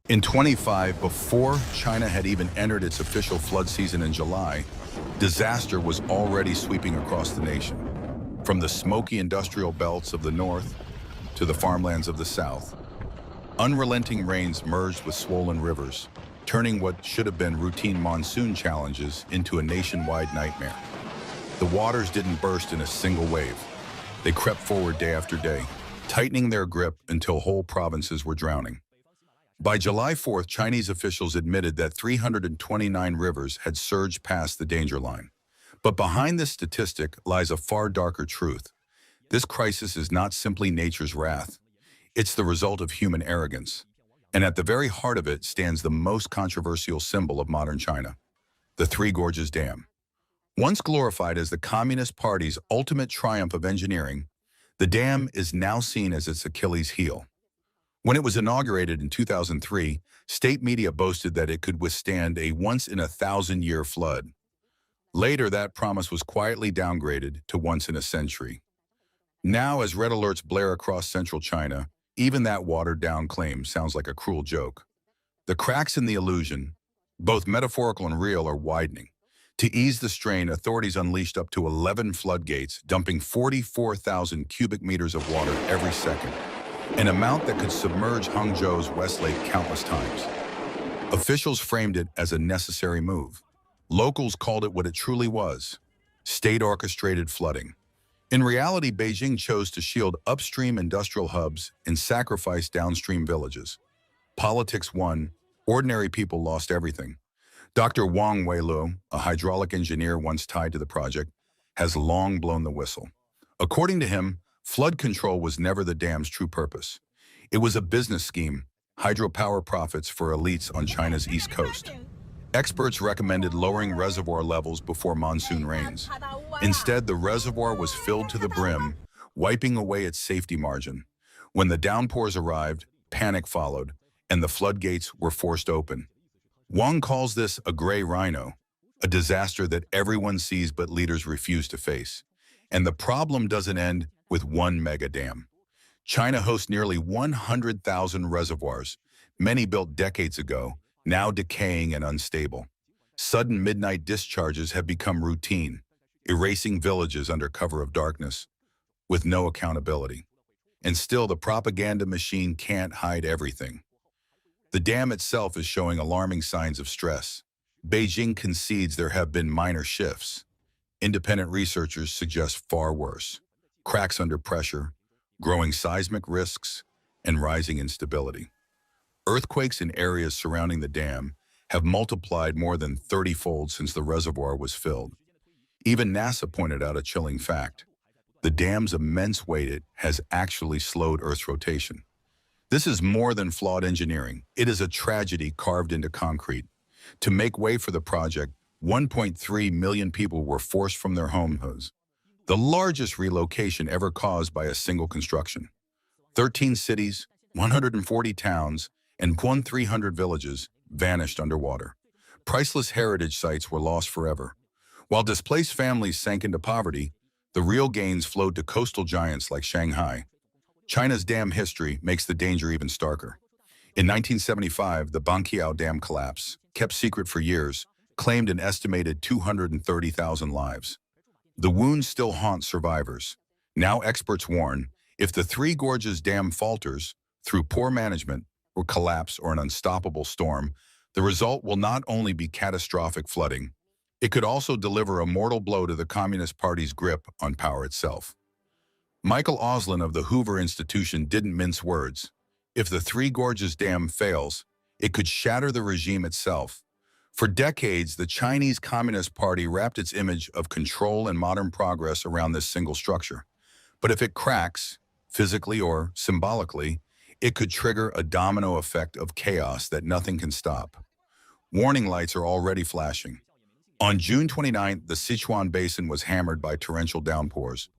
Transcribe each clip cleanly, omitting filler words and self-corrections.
In 25, before China had even entered its official flood season in July, disaster was already sweeping across the nation. From the smoky industrial belts of the north to the farmlands of the south, unrelenting rains merged with swollen rivers, turning what should have been routine monsoon challenges into a nationwide nightmare. The waters didn't burst in a single wave. They crept forward day after day, tightening their grip until whole provinces were drowning. By July 4th, Chinese officials admitted that 329 rivers had surged past the danger line. But behind this statistic lies a far darker truth. This crisis is not simply nature's wrath. It's the result of human arrogance. And at the very heart of it stands the most controversial symbol of modern China, the Three Gorges Dam. Once glorified as the Communist Party's ultimate triumph of engineering, the dam is now seen as its Achilles heel. When it was inaugurated in 2003, state media boasted that it could withstand a once-in-a-thousand-year flood. Later, that promise was quietly downgraded to once-in-a-century. Now, as red alerts blare across central China, even that watered-down claim sounds like a cruel joke. The cracks in the illusion, both metaphorical and real, are widening. To ease the strain, authorities unleashed up to 11 floodgates, dumping 44,000 cubic meters of water every second, an amount that could submerge Hangzhou's West Lake countless times. Officials framed it as a necessary move. Locals called it what it truly was: state-orchestrated flooding. In reality, Beijing chose to shield upstream industrial hubs and sacrifice downstream villages. Politics won, ordinary people lost everything. Dr. Wang Weilu, a hydraulic engineer once tied to the project, has long blown the whistle. According to him, flood control was never the dam's true purpose. It was a business scheme, hydropower profits for elites on China's east coast. Experts recommended lowering reservoir levels before monsoon rains. Instead, the reservoir was filled to the brim, wiping away its safety margin. When the downpours arrived, panic followed, and the floodgates were forced open. Wang calls this a gray rhino, a disaster that everyone sees but leaders refuse to face. And the problem doesn't end with one mega dam. China hosts nearly 100,000 reservoirs, many built decades ago, now decaying and unstable. Sudden midnight discharges have become routine, erasing villages under cover of darkness, with no accountability. And still, the propaganda machine can't hide everything. The dam itself is showing alarming signs of stress. Beijing concedes there have been minor shifts. Independent researchers suggest far worse: cracks under pressure, growing seismic risks, and rising instability. Earthquakes in areas surrounding the dam have multiplied more than 30-fold since the reservoir was filled. Even NASA pointed out a chilling fact: the dam's immense weight has actually slowed Earth's rotation. This is more than flawed engineering. It is a tragedy carved into concrete. To make way for the project, 1.3 million people were forced from their homes, the largest relocation ever caused by a single construction. 13 cities, 140 towns, and 1,300 villages vanished underwater. Priceless heritage sites were lost forever. While displaced families sank into poverty, the real gains flowed to coastal giants like Shanghai. China's dam history makes the danger even starker. In 1975, the Banqiao Dam collapse, kept secret for years, claimed an estimated 230,000 lives. The wounds still haunt survivors. Now experts warn, if the Three Gorges Dam falters through poor management or collapse or an unstoppable storm, the result will not only be catastrophic flooding, it could also deliver a mortal blow to the Communist Party's grip on power itself. Michael Oslin of the Hoover Institution didn't mince words. If the Three Gorges Dam fails, it could shatter the regime itself. For decades, the Chinese Communist Party wrapped its image of control and modern progress around this single structure. But if it cracks, physically or symbolically, it could trigger a domino effect of chaos that nothing can stop. Warning lights are already flashing. On June 29th, the Sichuan Basin was hammered by torrential downpours.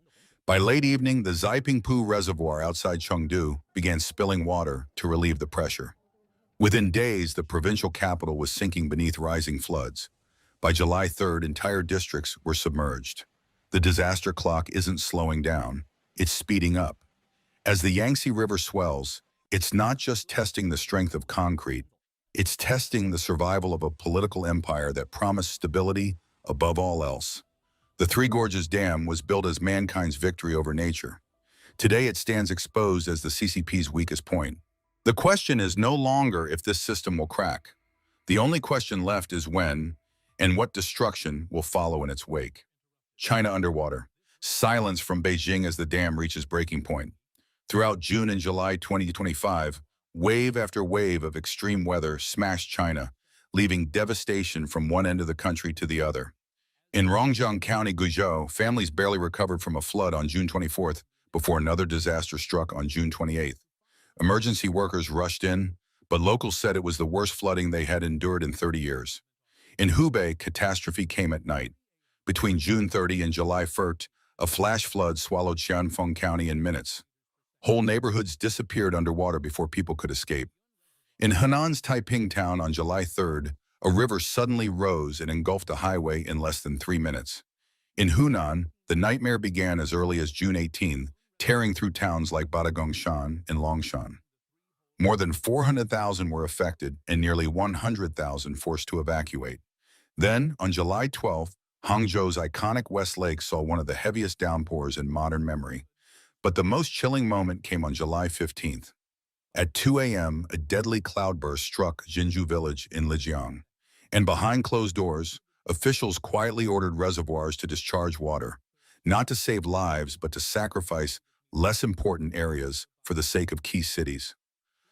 By late evening, the Zaipingpu Reservoir outside Chengdu began spilling water to relieve the pressure. Within days, the provincial capital was sinking beneath rising floods. By July 3rd, entire districts were submerged. The disaster clock isn't slowing down, it's speeding up. As the Yangtze River swells, it's not just testing the strength of concrete, It's testing the survival of a political empire that promised stability above all else. The Three Gorges Dam was built as mankind's victory over nature. Today it stands exposed as the CCP's weakest point. The question is no longer if this system will crack. The only question left is when and what destruction will follow in its wake. China underwater. Silence from Beijing as the dam reaches breaking point. Throughout June and July 2025, wave after wave of extreme weather smashed China, leaving devastation from one end of the country to the other. In Rongjiang County, Guizhou, families barely recovered from a flood on June 24th before another disaster struck on June 28th. Emergency workers rushed in, but locals said it was the worst flooding they had endured in 30 years. In Hubei, catastrophe came at night. Between June 30 and July 1st, a flash flood swallowed Xianfeng County in minutes. Whole neighborhoods disappeared underwater before people could escape. In Henan's Taiping town on July 3rd, a river suddenly rose and engulfed a highway in less than 3 minutes. In Hunan, the nightmare began as early as June 18th, tearing through towns like Badagongshan and Longshan. More than 400,000 were affected and nearly 100,000 forced to evacuate. Then, on July 12th, Hangzhou's iconic West Lake saw one of the heaviest downpours in modern memory. But the most chilling moment came on July 15th. At 2 a.m., a deadly cloudburst struck Jinju village in Lijiang. And behind closed doors, officials quietly ordered reservoirs to discharge water, not to save lives, but to sacrifice less important areas for the sake of key cities.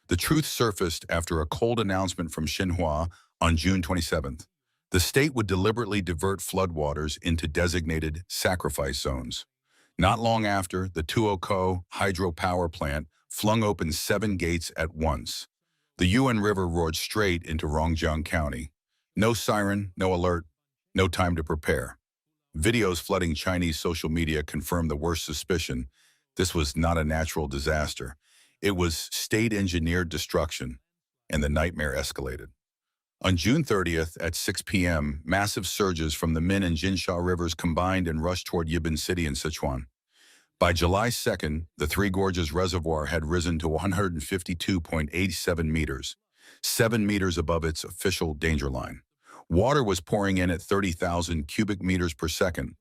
The truth surfaced after a cold announcement from Xinhua on June 27th. The state would deliberately divert floodwaters into designated sacrifice zones. Not long after, the Tuoco hydropower plant flung open 7 gates at once. The Yuan River roared straight into Rongjiang County. No siren, no alert, no time to prepare. Videos flooding Chinese social media confirmed the worst suspicion. This was not a natural disaster. It was state-engineered destruction, and the nightmare escalated. On June 30th at 6 p.m., massive surges from the Min and Jinsha rivers combined and rushed toward Yibin City in Sichuan. By July 2nd, the Three Gorges Reservoir had risen to 152.87 meters, 7 meters above its official danger line. Water was pouring in at 30,000 cubic meters per second,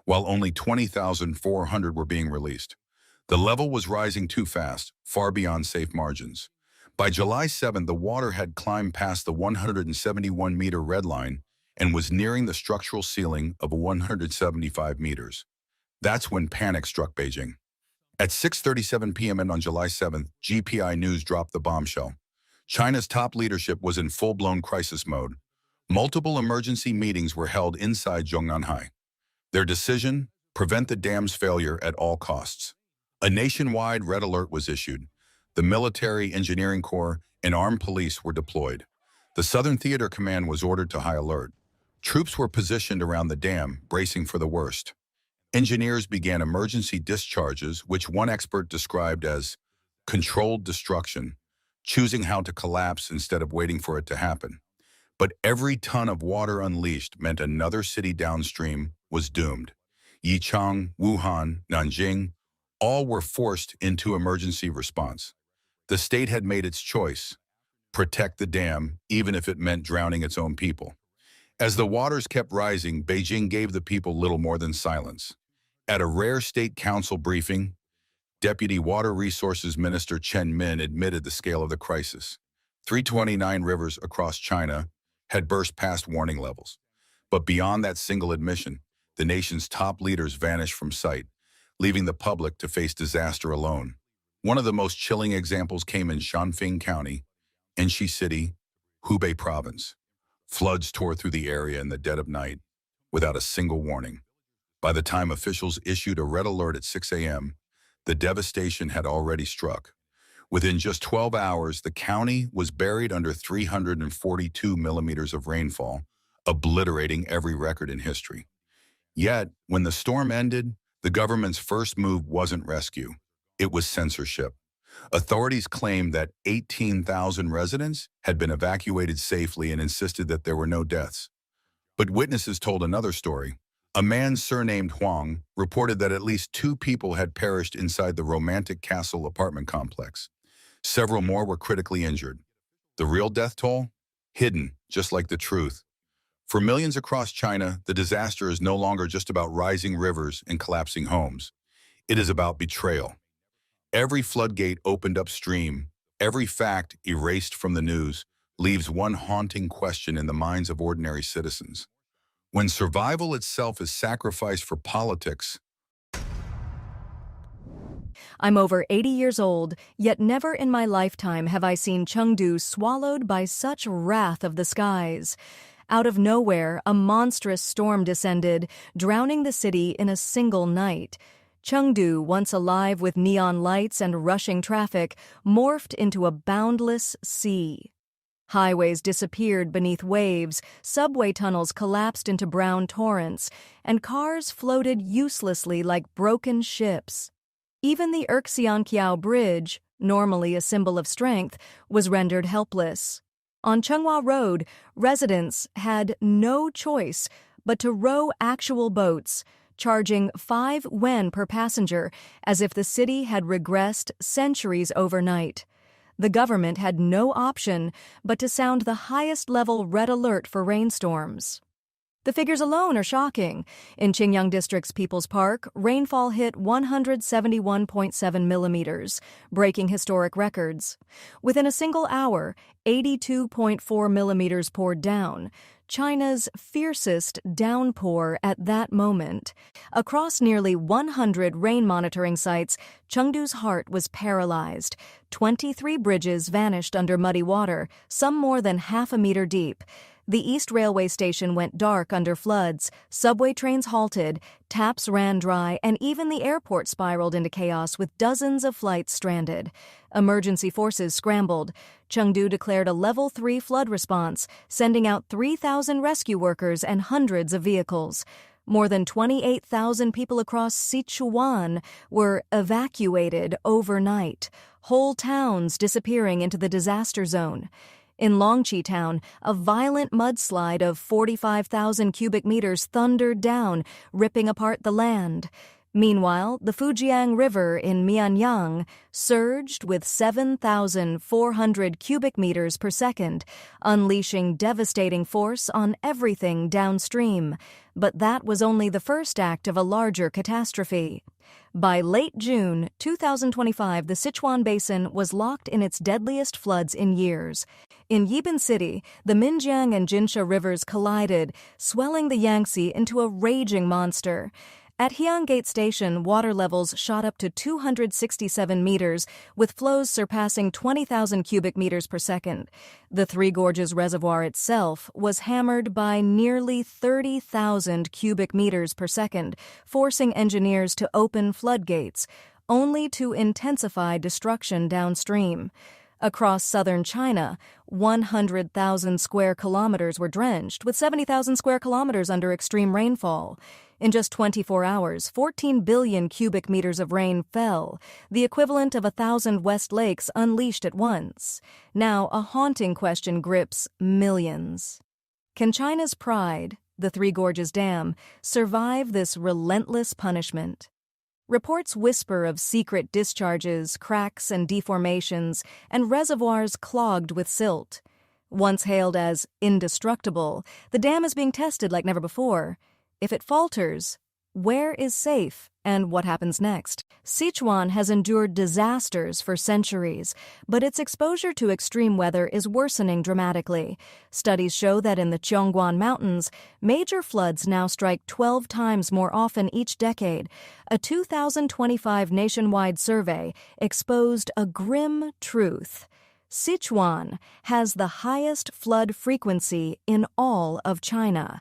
while only 20,400 were being released. The level was rising too fast, far beyond safe margins. By July 7th, the water had climbed past the 171-meter red line and was nearing the structural ceiling of 175 meters. That's when panic struck Beijing. At 6:37 p.m. and on July 7th, GPI News dropped the bombshell. China's top leadership was in full-blown crisis mode. Multiple emergency meetings were held inside Zhongnanhai. Their decision? Prevent the dam's failure at all costs. A nationwide red alert was issued. The military, engineering corps, and armed police were deployed. The Southern Theater Command was ordered to high alert. Troops were positioned around the dam, bracing for the worst. Engineers began emergency discharges, which one expert described as controlled destruction, choosing how to collapse instead of waiting for it to happen. But every ton of water unleashed meant another city downstream was doomed. Yichang, Wuhan, Nanjing, all were forced into emergency response. The state had made its choice: protect the dam, even if it meant drowning its own people. As the waters kept rising, Beijing gave the people little more than silence. At a rare state council briefing, Deputy Water Resources Minister Chen Min admitted the scale of the crisis. 329 rivers across China had burst past warning levels. But beyond that single admission, the nation's top leaders vanished from sight, leaving the public to face disaster alone. One of the most chilling examples came in Shanfeng County, Enshi City, Hubei Province. Floods tore through the area in the dead of night, without a single warning. By the time officials issued a red alert at 6 a.m., the devastation had already struck. Within just 12 hours, the county was buried under 342 millimeters of rainfall, obliterating every record in history. Yet, when the storm ended, the government's first move wasn't rescue. It was censorship. Authorities claimed that 18,000 residents had been evacuated safely and insisted that there were no deaths. But witnesses told another story. A man surnamed Huang reported that at least 2 people had perished inside the romantic castle apartment complex. Several more were critically injured. The real death toll? hidden, just like the truth. For millions across China, the disaster is no longer just about rising rivers and collapsing homes. It is about betrayal. Every floodgate opened upstream, every fact erased from the news, leaves one haunting question in the minds of ordinary citizens. When survival itself is sacrificed for politics, I'm over 80 years old, yet never in my lifetime have I seen Chengdu swallowed by such wrath of the skies. Out of nowhere, a monstrous storm descended, drowning the city in a single night. Chengdu, once alive with neon lights and rushing traffic, morphed into a boundless sea. Highways disappeared beneath waves, subway tunnels collapsed into brown torrents, and cars floated uselessly like broken ships. Even the Urxianqiao Bridge, normally a symbol of strength, was rendered helpless. On Chenghua Road, residents had no choice but to row actual boats, charging 5 yuan per passenger, as if the city had regressed centuries overnight. The government had no option but to sound the highest-level red alert for rainstorms. The figures alone are shocking. In Qingyang District's People's Park, rainfall hit 171.7 millimeters, breaking historic records. Within a single hour, 82.4 millimeters poured down, China's fiercest downpour at that moment. Across nearly 100 rain monitoring sites, Chengdu's heart was paralyzed. 23 bridges vanished under muddy water, some more than half a meter deep. The East Railway Station went dark under floods, subway trains halted, taps ran dry, and even the airport spiraled into chaos with dozens of flights stranded. Emergency forces scrambled. Chengdu declared a Level 3 flood response, sending out 3,000 rescue workers and hundreds of vehicles. More than 28,000 people across Sichuan were evacuated overnight, whole towns disappearing into the disaster zone. In Longqi Town, a violent mudslide of 45,000 cubic meters thundered down, ripping apart the land. Meanwhile, the Fujiang River in Mianyang surged with 7,400 cubic meters per second, unleashing devastating force on everything downstream. But that was only the first act of a larger catastrophe. By late June 2025, the Sichuan Basin was locked in its deadliest floods in years. In Yibin City, the Minjiang and Jinsha rivers collided, swelling the Yangtze into a raging monster. At Hyangate Station, water levels shot up to 267 meters, with flows surpassing 20,000 cubic meters per second. The Three Gorges reservoir itself was hammered by nearly 30,000 cubic meters per second, forcing engineers to open floodgates, only to intensify destruction downstream. Across southern China, 100,000 square kilometers were drenched, with 70,000 square kilometers under extreme rainfall. In just 24 hours, 14 billion cubic meters of rain fell, the equivalent of 1,000 West Lakes unleashed at once. Now, a haunting question grips millions. Can China's pride, the Three Gorges Dam, survive this relentless punishment? Reports whisper of secret discharges, cracks and deformations, and reservoirs clogged with silt. Once hailed as indestructible, the dam is being tested like never before. If it falters, where is safe and what happens next? Sichuan has endured disasters for centuries, but its exposure to extreme weather is worsening dramatically. Studies show that in the Cheongguan Mountains, major floods now strike 12 times more often each decade. A 2025 nationwide survey exposed a grim truth. Sichuan has the highest flood frequency in all of China.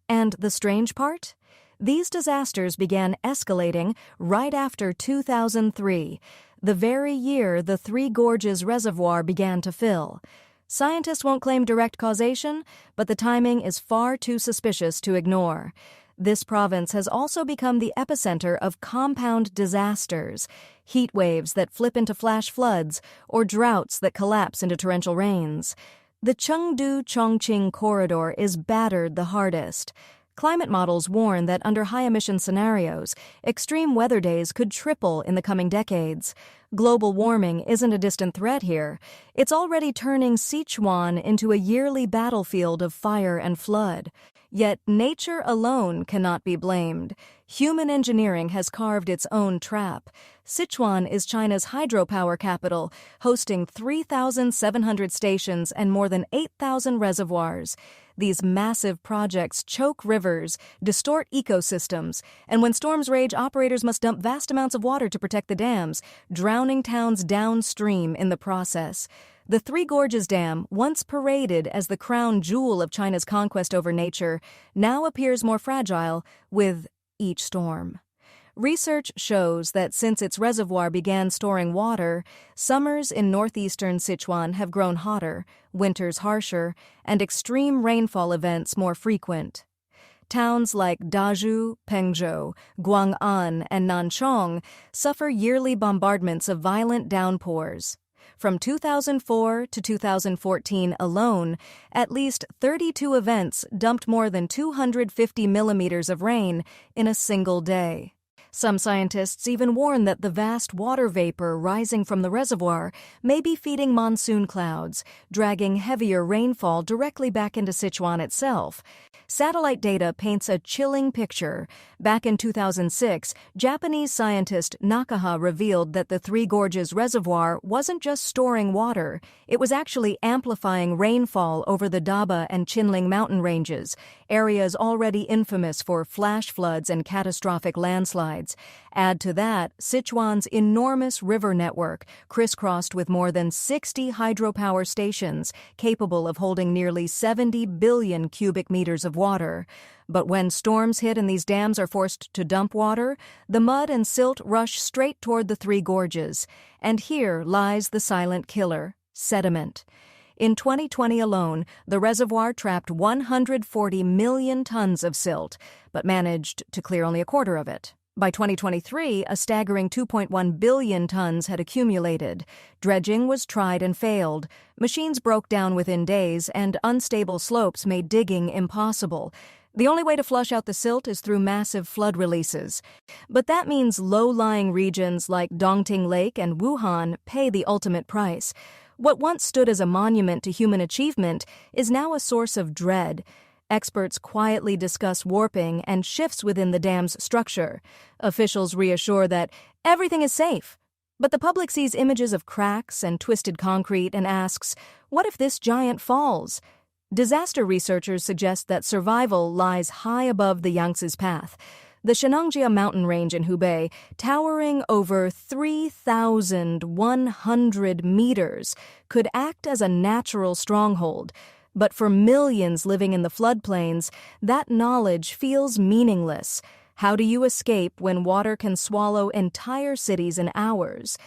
And the strange part? These disasters began escalating right after 2003, the very year the Three Gorges reservoir began to fill. Scientists won't claim direct causation, but the timing is far too suspicious to ignore. This province has also become the epicenter of compound disasters, heat waves that flip into flash floods, or droughts that collapse into torrential rains. The Chengdu-Chongqing corridor is battered the hardest. Climate models warn that under high-emission scenarios, extreme weather days could triple in the coming decades. Global warming isn't a distant threat here. It's already turning Sichuan into a yearly battlefield of fire and flood. Yet nature alone cannot be blamed. Human engineering has carved its own trap. Sichuan is China's hydropower capital, hosting 3,700 stations and more than 8,000 reservoirs. These massive projects choke rivers, distort ecosystems, and when storms rage, operators must dump vast amounts of water to protect the dams, drowning towns downstream in the process. The Three Gorges Dam, once paraded as the crown jewel of China's conquest over nature, now appears more fragile with each storm. Research shows that since its reservoir began storing water, summers in northeastern Sichuan have grown hotter, winters harsher, and extreme rainfall events more frequent. Towns like Dazhu, Pengzhou, Guang'an, and Nanchong suffer yearly bombardments of violent downpours. From 2004 to 2014 alone, at least 32 events dumped more than 250 millimeters of rain in a single day. Some scientists even warn that the vast water vapor rising from the reservoir may be feeding monsoon clouds, dragging heavier rainfall directly back into Sichuan itself. Satellite data paints a chilling picture. Back in 2006, Japanese scientist Nakaha revealed that the Three Gorges reservoir wasn't just storing water, it was actually amplifying rainfall over the Daba and Chinling mountain ranges, areas already infamous for flash floods and catastrophic landslides. Add to that Sichuan's enormous river network, crisscrossed with more than 60 hydropower stations capable of holding nearly 70 billion cubic meters of water. But when storms hit and these dams are forced to dump water, the mud and silt rush straight toward the Three Gorges. And here lies the silent killer, sediment. In 2020 alone, the reservoir trapped 140 million tons of silt, but managed to clear only a quarter of it. By 2023, a staggering 2.1 billion tons had accumulated. Dredging was tried and failed. Machines broke down within days, and unstable slopes made digging impossible. The only way to flush out the silt is through massive flood releases. But that means low-lying regions like Dongting Lake and Wuhan pay the ultimate price. What once stood as a monument to human achievement is now a source of dread. Experts quietly discuss warping and shifts within the dam's structure. Officials reassure that everything is safe. But the public sees images of cracks and twisted concrete and asks, what if this giant falls? Disaster researchers suggest that survival lies high above the Yangtze's path. The Shenangjia mountain range in Hubei, towering over 3,100 meters, could act as a natural stronghold. But for millions living in the floodplains, that knowledge feels meaningless. How do you escape when water can swallow entire cities in hours?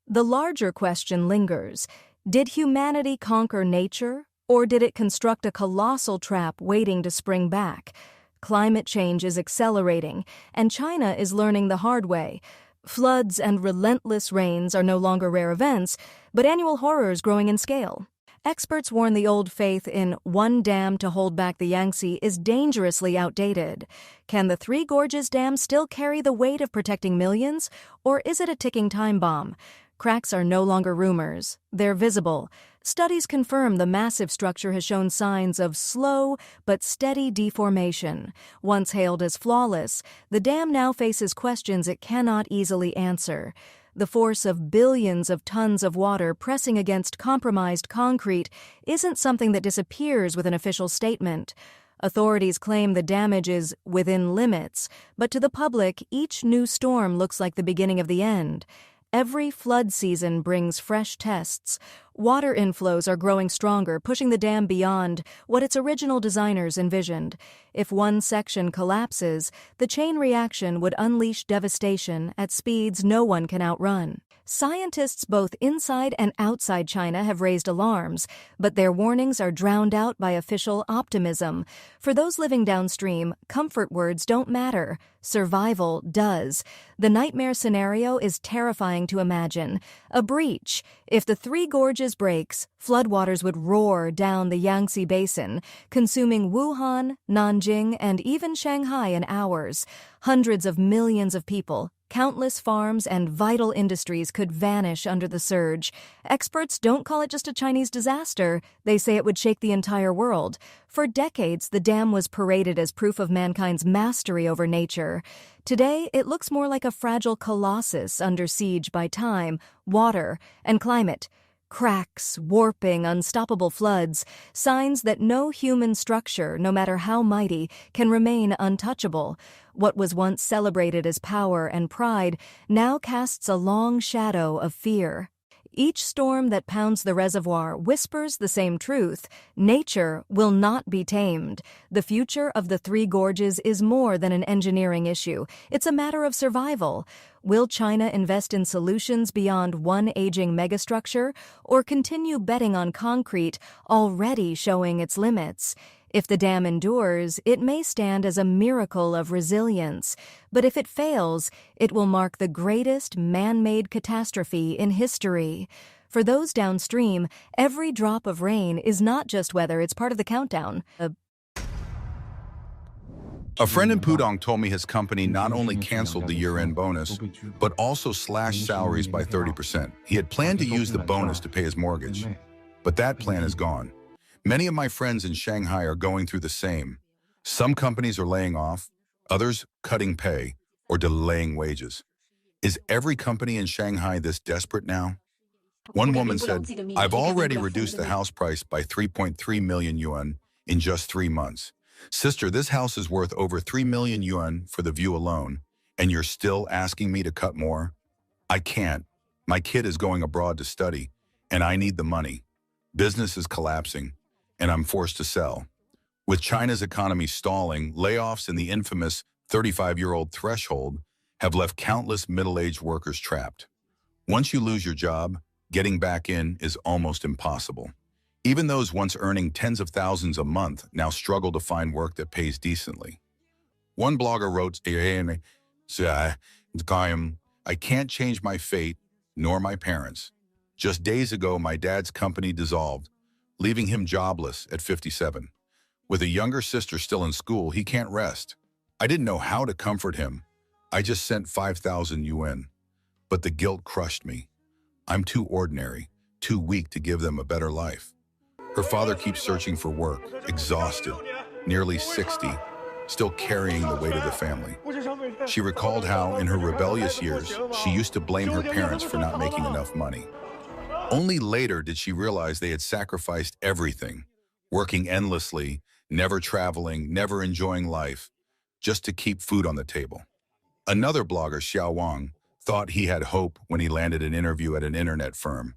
The larger question lingers. Did humanity conquer nature, or did it construct a colossal trap waiting to spring back? Climate change is accelerating, and China is learning the hard way. Floods and relentless rains are no longer rare events, but annual horrors growing in scale. Experts warn the old faith in one dam to hold back the Yangtze is dangerously outdated. Can the Three Gorges Dam still carry the weight of protecting millions, or is it a ticking time bomb? Cracks are no longer rumors. They're visible. Studies confirm the massive structure has shown signs of slow but steady deformation. Once hailed as flawless, the dam now faces questions it cannot easily answer. The force of billions of tons of water pressing against compromised concrete isn't something that disappears with an official statement. Authorities claim the damage is within limits, but to the public, each new storm looks like the beginning of the end. Every flood season brings fresh tests. Water inflows are growing stronger, pushing the dam beyond what its original designers envisioned. If one section collapses, the chain reaction would unleash devastation at speeds no one can outrun. Scientists both inside and outside China have raised alarms, but their warnings are drowned out by official optimism. For those living downstream, comfort words don't matter. Survival does. The nightmare scenario is terrifying to imagine. A breach. If the Three Gorges breaks, floodwaters would roar down the Yangtze Basin, consuming Wuhan, Nanjing, and even Shanghai in hours. Hundreds of millions of people, countless farms, and vital industries could vanish under the surge. Experts don't call it just a Chinese disaster. They say it would shake the entire world. For decades, the dam was paraded as proof of mankind's mastery over nature. Today, it looks more like a fragile colossus under siege by time, water, and climate. Cracks, warping, unstoppable floods, signs that no human structure, no matter how mighty, can remain untouchable. What was once celebrated as power and pride now casts a long shadow of fear. Each storm that pounds the reservoir whispers the same truth. Nature will not be tamed. The future of the Three Gorges is more than an engineering issue. It's a matter of survival. Will China invest in solutions beyond one aging megastructure, or continue betting on concrete already showing its limits? If the dam endures, it may stand as a miracle of resilience. But if it fails, it will mark the greatest man-made catastrophe in history. For those downstream, every drop of rain is not just weather, it's part of the countdown. A friend in Pudong told me his company not only canceled the year-end bonus, but also slashed salaries by 30%. He had planned to use the bonus to pay his mortgage, but that plan is gone. Many of my friends in Shanghai are going through the same. Some companies are laying off, others cutting pay or delaying wages. Is every company in Shanghai this desperate now? One woman said, "I've already reduced the house price by 3.3 million yuan in just 3 months. Sister, this house is worth over 3 million yuan for the view alone, and you're still asking me to cut more? I can't. My kid is going abroad to study, and I need the money. Business is collapsing, and I'm forced to sell." With China's economy stalling, layoffs and the infamous 35-year-old threshold have left countless middle-aged workers trapped. Once you lose your job, getting back in is almost impossible. Even those once earning tens of thousands a month now struggle to find work that pays decently. One blogger wrote, "I can't change my fate, nor my parents. Just days ago, my dad's company dissolved, leaving him jobless at 57. With a younger sister still in school, he can't rest. I didn't know how to comfort him. I just sent 5,000 yuan. But the guilt crushed me. I'm too ordinary, too weak to give them a better life." Her father keeps searching for work, exhausted, nearly 60, still carrying the weight of the family. She recalled how, in her rebellious years, she used to blame her parents for not making enough money. Only later did she realize they had sacrificed everything, working endlessly, never traveling, never enjoying life, just to keep food on the table. Another blogger, Xiao Wang, thought he had hope when he landed an interview at an internet firm.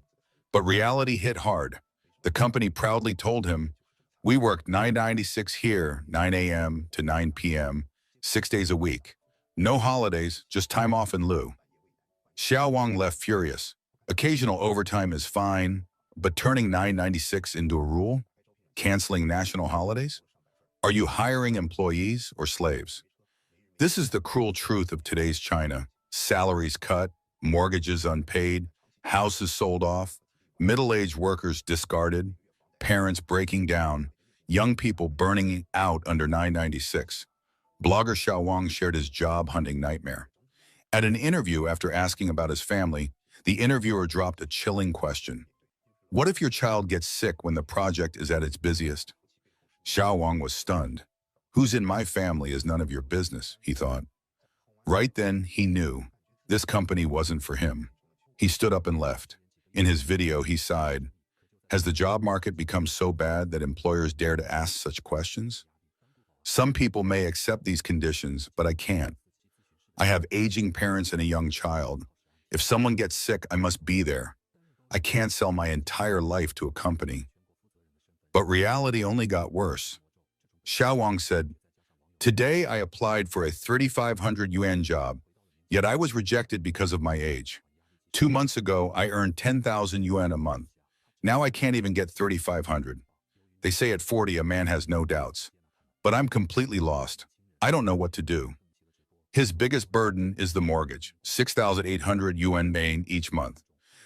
But reality hit hard. The company proudly told him, "We work 996 here, 9 a.m. to 9 p.m., 6 days a week. No holidays, just time off in lieu." Xiao Wang left furious. Occasional overtime is fine, but turning 996 into a rule? Canceling national holidays? Are you hiring employees or slaves? This is the cruel truth of today's China. Salaries cut, mortgages unpaid, houses sold off, middle-aged workers discarded, parents breaking down, young people burning out under 996. Blogger Xiao Wang shared his job-hunting nightmare. At an interview after asking about his family, the interviewer dropped a chilling question. "What if your child gets sick when the project is at its busiest?" Xiao Wang was stunned. "Who's in my family is none of your business," he thought. Right then, he knew this company wasn't for him. He stood up and left. In his video, he sighed. Has the job market become so bad that employers dare to ask such questions? Some people may accept these conditions, but I can't. I have aging parents and a young child. If someone gets sick, I must be there. I can't sell my entire life to a company. But reality only got worse. Xiao Wang said, "Today I applied for a 3,500 yuan job, yet I was rejected because of my age. 2 months ago, I earned 10,000 yuan a month. Now I can't even get 3,500. They say at 40, a man has no doubts. But I'm completely lost. I don't know what to do. His biggest burden is the mortgage, 6,800 yuan main each month.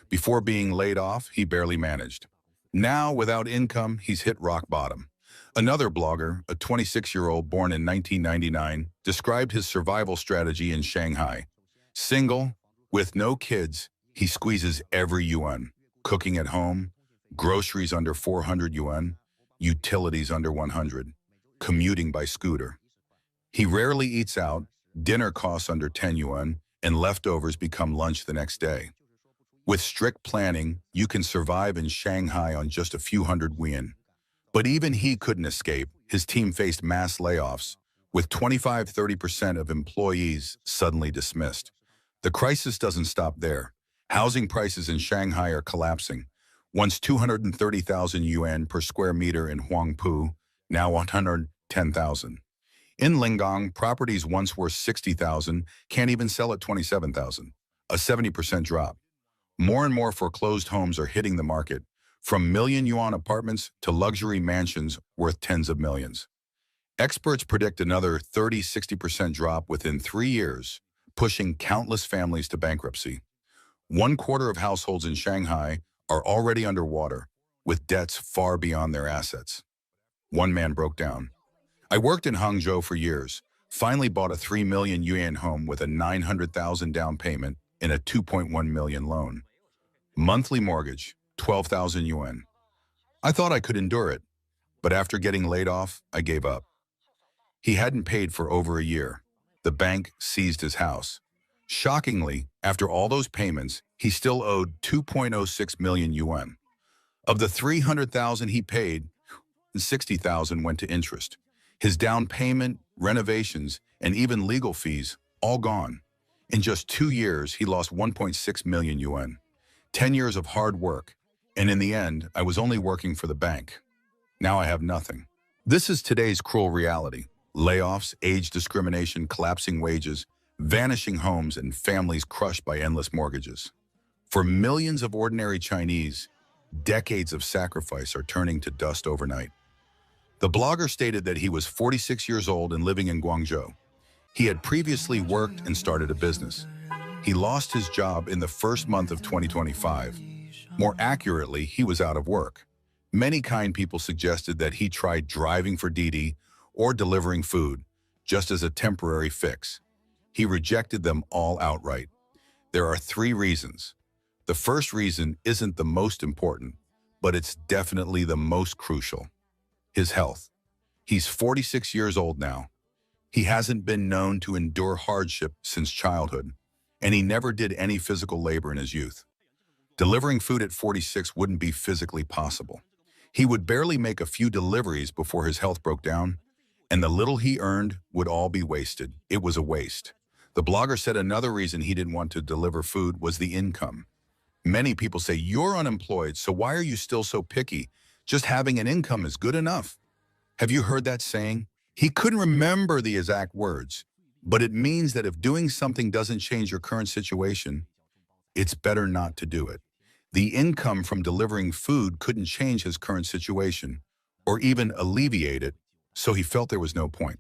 Before being laid off, he barely managed. Now, without income, he's hit rock bottom. Another blogger, a 26-year-old born in 1999, described his survival strategy in Shanghai. Single, with no kids, he squeezes every yuan. Cooking at home, groceries under 400 yuan, utilities under 100, commuting by scooter. He rarely eats out, dinner costs under 10 yuan, and leftovers become lunch the next day. With strict planning, you can survive in Shanghai on just a few hundred yuan. But even he couldn't escape. His team faced mass layoffs, with 25–30% of employees suddenly dismissed. The crisis doesn't stop there. Housing prices in Shanghai are collapsing. Once 230,000 yuan per square meter in Huangpu, now 110,000. In Lingang, properties once worth 60,000 can't even sell at 27,000, a 70% drop. More and more foreclosed homes are hitting the market, from million-yuan apartments to luxury mansions worth tens of millions. Experts predict another 30–60% drop within 3 years, pushing countless families to bankruptcy. 1/4 of households in Shanghai are already underwater, with debts far beyond their assets. One man broke down. I worked in Hangzhou for years, finally bought a 3 million yuan home with a 900,000 down payment and a 2.1 million loan. Monthly mortgage, 12,000 yuan. I thought I could endure it, but after getting laid off, I gave up. He hadn't paid for over a year. The bank seized his house. Shockingly, after all those payments, he still owed 2.06 million yuan. Of the 300,000 he paid, 60,000 went to interest. His down payment, renovations, and even legal fees, all gone. In just 2 years, he lost 1.6 million yuan. 10 years of hard work, and in the end, I was only working for the bank. Now I have nothing. This is today's cruel reality. Layoffs, age discrimination, collapsing wages, vanishing homes, and families crushed by endless mortgages. For millions of ordinary Chinese, decades of sacrifice are turning to dust overnight. The blogger stated that he was 46 years old and living in Guangzhou. He had previously worked and started a business. He lost his job in the first month of 2025. More accurately, he was out of work. Many kind people suggested that he tried driving for Didi or delivering food, just as a temporary fix. He rejected them all outright. There are 3 reasons. The first reason isn't the most important, but it's definitely the most crucial. His health. He's 46 years old now. He hasn't been known to endure hardship since childhood, and he never did any physical labor in his youth. Delivering food at 46 wouldn't be physically possible. He would barely make a few deliveries before his health broke down, and the little he earned would all be wasted. It was a waste. The blogger said another reason he didn't want to deliver food was the income. Many people say, "You're unemployed, so why are you still so picky? Just having an income is good enough." Have you heard that saying? He couldn't remember the exact words, but it means that if doing something doesn't change your current situation, it's better not to do it. The income from delivering food couldn't change his current situation or even alleviate it, so he felt there was no point.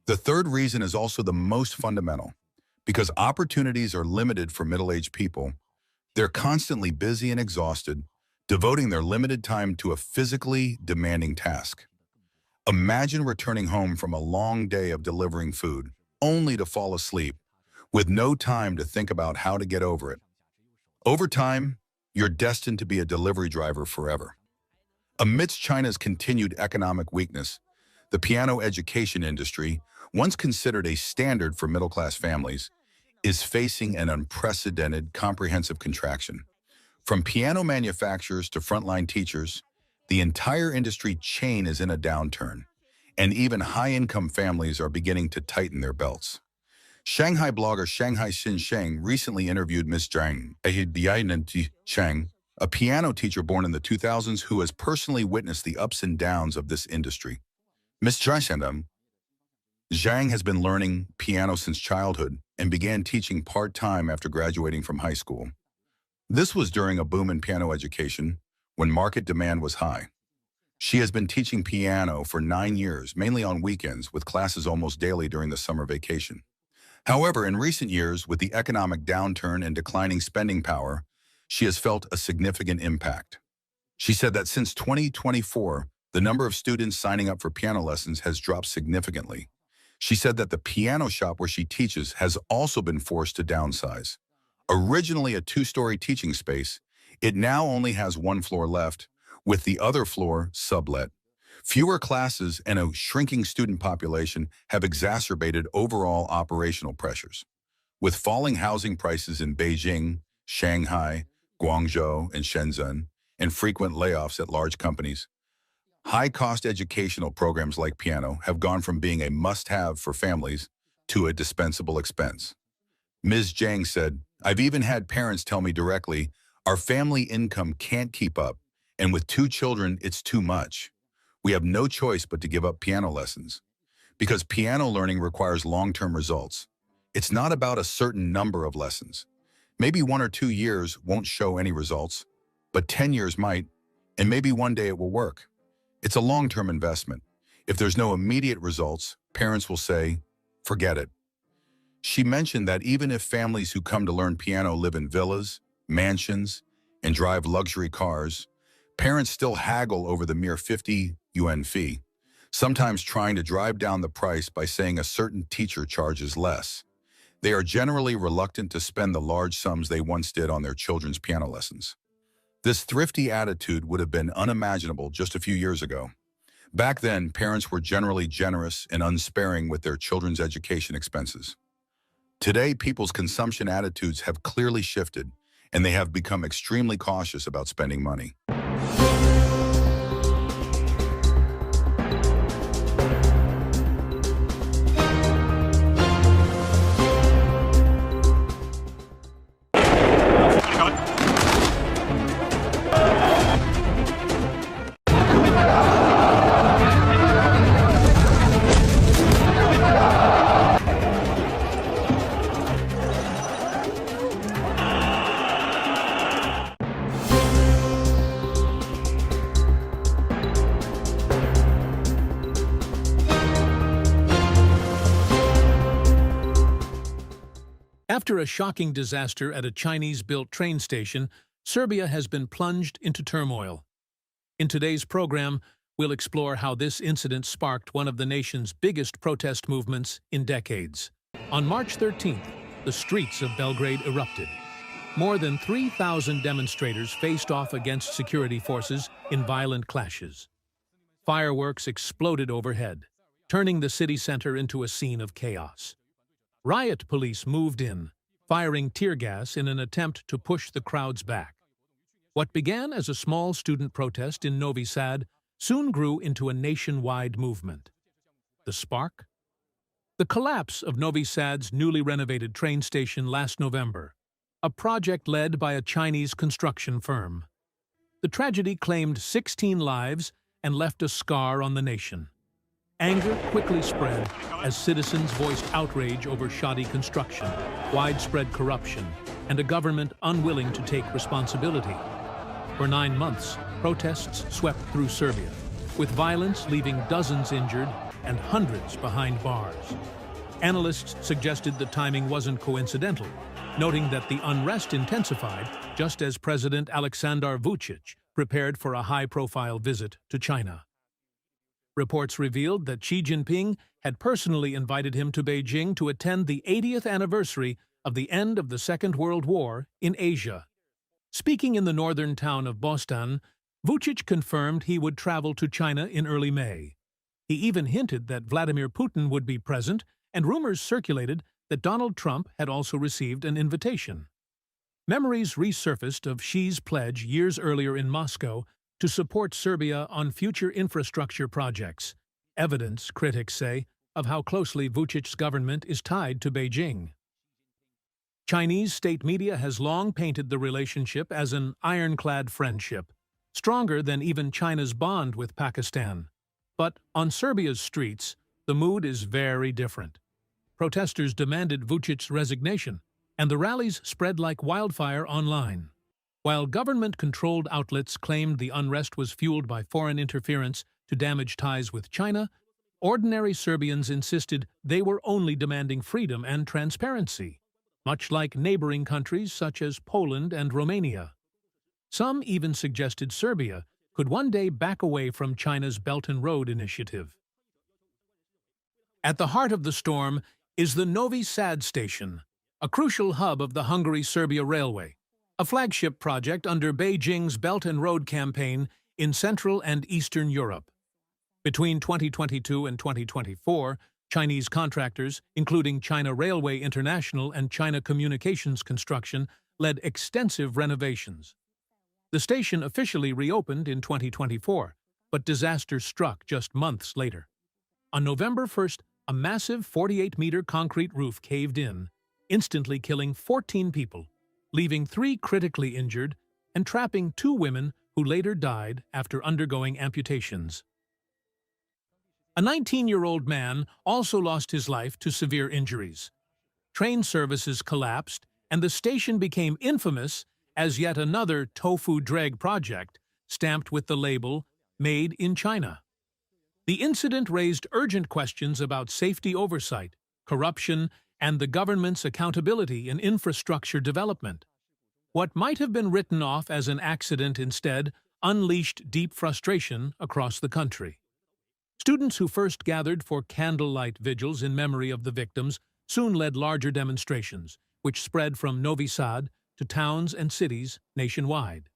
The third reason is also the most fundamental. Because opportunities are limited for middle-aged people, they're constantly busy and exhausted, devoting their limited time to a physically demanding task. Imagine returning home from a long day of delivering food, only to fall asleep, with no time to think about how to get over it. Over time, you're destined to be a delivery driver forever. Amidst China's continued economic weakness, the piano education industry, once considered a standard for middle-class families, is facing an unprecedented comprehensive contraction. From piano manufacturers to frontline teachers, the entire industry chain is in a downturn, and even high-income families are beginning to tighten their belts. Shanghai blogger Shanghai Xin Sheng recently interviewed Ms. Zhang Cheng, a piano teacher born in the 2000s who has personally witnessed the ups and downs of this industry. Ms. Zhang has been learning piano since childhood and began teaching part-time after graduating from high school. This was during a boom in piano education when market demand was high. She has been teaching piano for 9 years, mainly on weekends, with classes almost daily during the summer vacation. However, in recent years, with the economic downturn and declining spending power, she has felt a significant impact. She said that since 2024, the number of students signing up for piano lessons has dropped significantly. She said that the piano shop where she teaches has also been forced to downsize. Originally a 2-story teaching space, it now only has 1 floor left, with the other floor sublet. Fewer classes and a shrinking student population have exacerbated overall operational pressures. With falling housing prices in Beijing, Shanghai, Guangzhou, and Shenzhen, and frequent layoffs at large companies, high-cost educational programs like piano have gone from being a must-have for families to a dispensable expense. Ms. Zhang said, "I've even had parents tell me directly, our family income can't keep up, and with 2 children, it's too much. We have no choice but to give up piano lessons. Because piano learning requires long-term results. It's not about a certain number of lessons. Maybe 1 or 2 years won't show any results, but 10 years might, and maybe one day it will work. It's a long-term investment. If there's no immediate results, parents will say, forget it." She mentioned that even if families who come to learn piano live in villas, mansions, and drive luxury cars, parents still haggle over the mere 50 yuan fee, sometimes trying to drive down the price by saying a certain teacher charges less. They are generally reluctant to spend the large sums they once did on their children's piano lessons. This thrifty attitude would have been unimaginable just a few years ago. Back then, parents were generally generous and unsparing with their children's education expenses. Today, people's consumption attitudes have clearly shifted, and they have become extremely cautious about spending money. After a shocking disaster at a Chinese-built train station, Serbia has been plunged into turmoil. In today's program, we'll explore how this incident sparked one of the nation's biggest protest movements in decades. On March 13th, the streets of Belgrade erupted. More than 3,000 demonstrators faced off against security forces in violent clashes. Fireworks exploded overhead, turning the city center into a scene of chaos. Riot police moved in, firing tear gas in an attempt to push the crowds back. What began as a small student protest in Novi Sad soon grew into a nationwide movement. The spark? The collapse of Novi Sad's newly renovated train station last November, a project led by a Chinese construction firm. The tragedy claimed 16 lives and left a scar on the nation. Anger quickly spread as citizens voiced outrage over shoddy construction, widespread corruption, and a government unwilling to take responsibility. For 9 months, protests swept through Serbia, with violence leaving dozens injured and hundreds behind bars. Analysts suggested the timing wasn't coincidental, noting that the unrest intensified just as President Aleksandar Vučić prepared for a high-profile visit to China. Reports revealed that Xi Jinping had personally invited him to Beijing to attend the 80th anniversary of the end of the Second World War in Asia. Speaking in the northern town of Bostan, Vučić confirmed he would travel to China in early May. He even hinted that Vladimir Putin would be present, and rumors circulated that Donald Trump had also received an invitation. Memories resurfaced of Xi's pledge years earlier in Moscow to support Serbia on future infrastructure projects, evidence, critics say, of how closely Vučić's government is tied to Beijing. Chinese state media has long painted the relationship as an ironclad friendship, stronger than even China's bond with Pakistan. But on Serbia's streets, the mood is very different. Protesters demanded Vučić's resignation, and the rallies spread like wildfire online. While government-controlled outlets claimed the unrest was fueled by foreign interference to damage ties with China, ordinary Serbians insisted they were only demanding freedom and transparency, much like neighboring countries such as Poland and Romania. Some even suggested Serbia could one day back away from China's Belt and Road Initiative. At the heart of the storm is the Novi Sad station, a crucial hub of the Hungary-Serbia Railway, a flagship project under Beijing's Belt and Road campaign in Central and Eastern Europe. Between 2022 and 2024, Chinese contractors, including China Railway International and China Communications Construction, led extensive renovations. The station officially reopened in 2024, but disaster struck just months later. On November 1st, a massive 48-meter concrete roof caved in, instantly killing 14 people, leaving 3 critically injured and trapping 2 women who later died after undergoing amputations. A 19-year-old man also lost his life to severe injuries. Train services collapsed, and the station became infamous as yet another tofu-dreg project stamped with the label "Made in China." The incident raised urgent questions about safety oversight, corruption, and the government's accountability in infrastructure development. What might have been written off as an accident instead unleashed deep frustration across the country. Students who first gathered for candlelight vigils in memory of the victims soon led larger demonstrations, which spread from Novi Sad to towns and cities nationwide.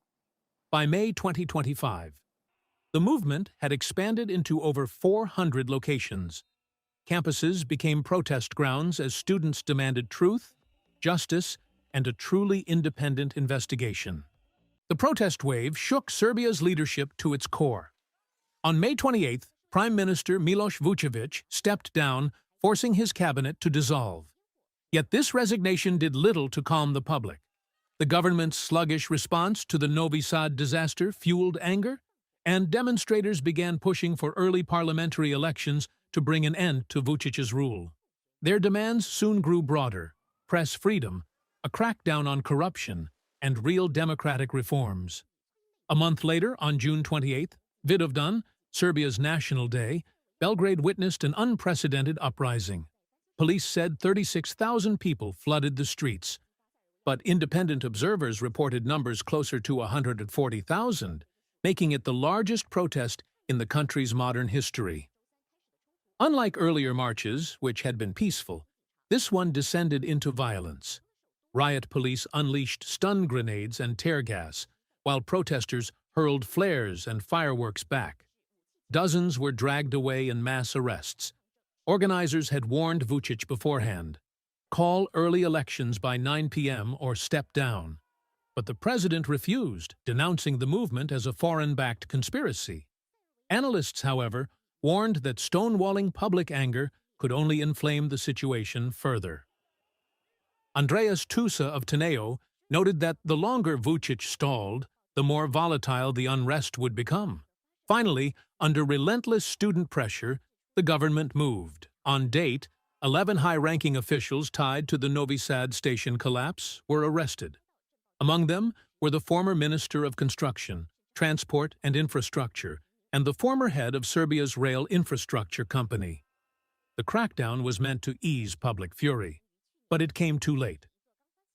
By May 2025, the movement had expanded into over 400 locations. Campuses became protest grounds as students demanded truth, justice, and a truly independent investigation. The protest wave shook Serbia's leadership to its core. On May 28th, Prime Minister Miloš Vučević stepped down, forcing his cabinet to dissolve. Yet this resignation did little to calm the public. The government's sluggish response to the Novi Sad disaster fueled anger, and demonstrators began pushing for early parliamentary elections to bring an end to Vučić's rule. Their demands soon grew broader: press freedom, a crackdown on corruption, and real democratic reforms. A month later, on June 28th, Vidovdan, Serbia's National Day, Belgrade witnessed an unprecedented uprising. Police said 36,000 people flooded the streets, but independent observers reported numbers closer to 140,000, making it the largest protest in the country's modern history. Unlike earlier marches, which had been peaceful, this one descended into violence. Riot police unleashed stun grenades and tear gas, while protesters hurled flares and fireworks back. Dozens were dragged away in mass arrests. Organizers had warned Vučić beforehand: call early elections by 9 p.m. or step down. But the president refused, denouncing the movement as a foreign-backed conspiracy. Analysts, however, warned that stonewalling public anger could only inflame the situation further. Andreas Tusa of Teneo noted that the longer Vučić stalled, the more volatile the unrest would become. Finally, under relentless student pressure, the government moved. On date, 11 high-ranking officials tied to the Novi Sad station collapse were arrested. Among them were the former Minister of Construction, Transport and Infrastructure, and the former head of Serbia's rail infrastructure company. The crackdown was meant to ease public fury, but it came too late.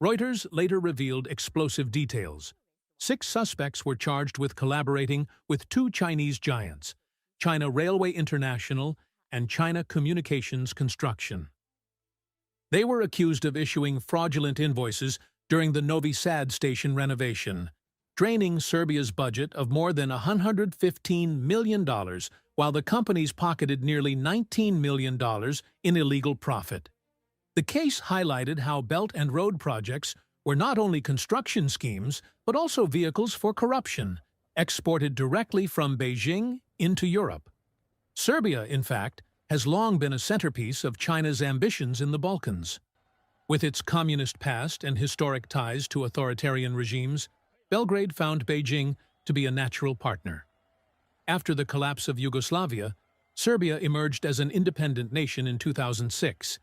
Reuters later revealed explosive details. 6 suspects were charged with collaborating with 2 Chinese giants, China Railway International and China Communications Construction. They were accused of issuing fraudulent invoices during the Novi Sad station renovation, draining Serbia's budget of more than $115 million, while the companies pocketed nearly $19 million in illegal profit. The case highlighted how Belt and Road projects were not only construction schemes, but also vehicles for corruption, exported directly from Beijing into Europe. Serbia, in fact, has long been a centerpiece of China's ambitions in the Balkans. With its communist past and historic ties to authoritarian regimes, Belgrade found Beijing to be a natural partner. After the collapse of Yugoslavia, Serbia emerged as an independent nation in 2006,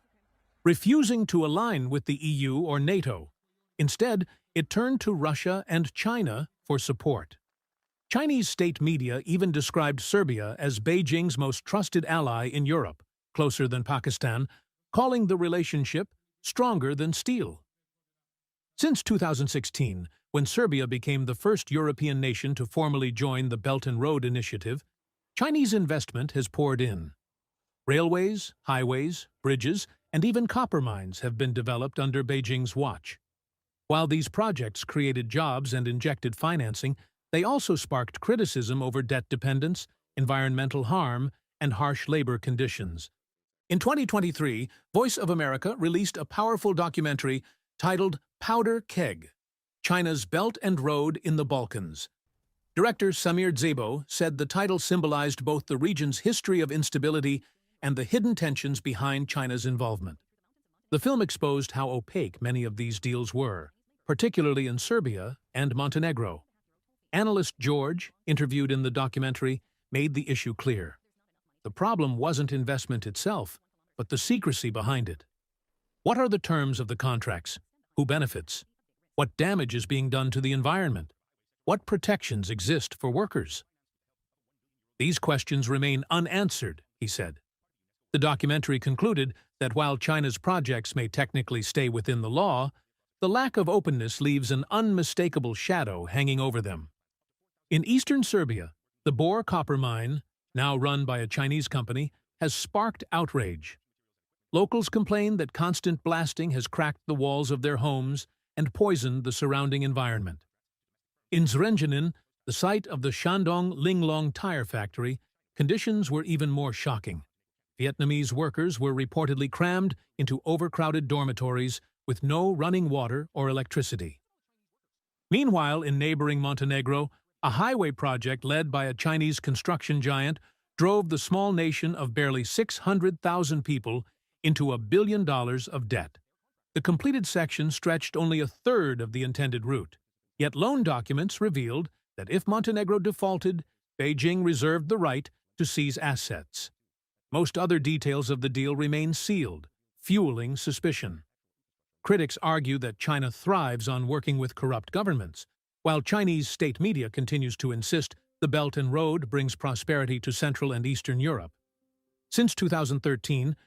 refusing to align with the EU or NATO. Instead, it turned to Russia and China for support. Chinese state media even described Serbia as Beijing's most trusted ally in Europe, closer than Pakistan, calling the relationship stronger than steel. Since 2016, when Serbia became the first European nation to formally join the Belt and Road Initiative, Chinese investment has poured in. Railways, highways, bridges, and even copper mines have been developed under Beijing's watch. While these projects created jobs and injected financing, they also sparked criticism over debt dependence, environmental harm, and harsh labor conditions. In 2023, Voice of America released a powerful documentary titled Powder Keg: China's Belt and Road in the Balkans. Director Samir Zebo said the title symbolized both the region's history of instability and the hidden tensions behind China's involvement. The film exposed how opaque many of these deals were, particularly in Serbia and Montenegro. Analyst George, interviewed in the documentary, made the issue clear. The problem wasn't investment itself, but the secrecy behind it. What are the terms of the contracts? Who benefits? What damage is being done to the environment? What protections exist for workers? These questions remain unanswered, he said. The documentary concluded that while China's projects may technically stay within the law, the lack of openness leaves an unmistakable shadow hanging over them. In eastern Serbia, the Bor copper mine, now run by a Chinese company, has sparked outrage. Locals complain that constant blasting has cracked the walls of their homes and poisoned the surrounding environment. In Zrenjanin, the site of the Shandong Linglong tire factory, conditions were even more shocking. Vietnamese workers were reportedly crammed into overcrowded dormitories with no running water or electricity. Meanwhile, in neighboring Montenegro, a highway project led by a Chinese construction giant drove the small nation of barely 600,000 people into $1 billion of debt. The completed section stretched only a third of the intended route, yet loan documents revealed that if Montenegro defaulted, Beijing reserved the right to seize assets. Most other details of the deal remain sealed, fueling suspicion. Critics argue that China thrives on working with corrupt governments, while Chinese state media continues to insist the Belt and Road brings prosperity to Central and Eastern Europe. Since 2013,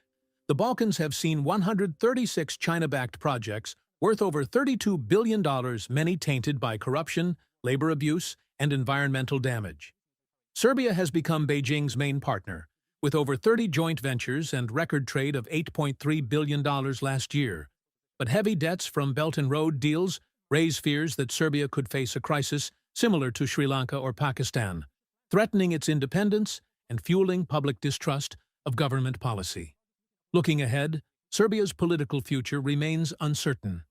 the Balkans have seen 136 China-backed projects worth over $32 billion, many tainted by corruption, labor abuse, and environmental damage. Serbia has become Beijing's main partner, with over 30 joint ventures and record trade of $8.3 billion last year. But heavy debts from Belt and Road deals raise fears that Serbia could face a crisis similar to Sri Lanka or Pakistan, threatening its independence and fueling public distrust of government policy. Looking ahead, Serbia's political future remains uncertain.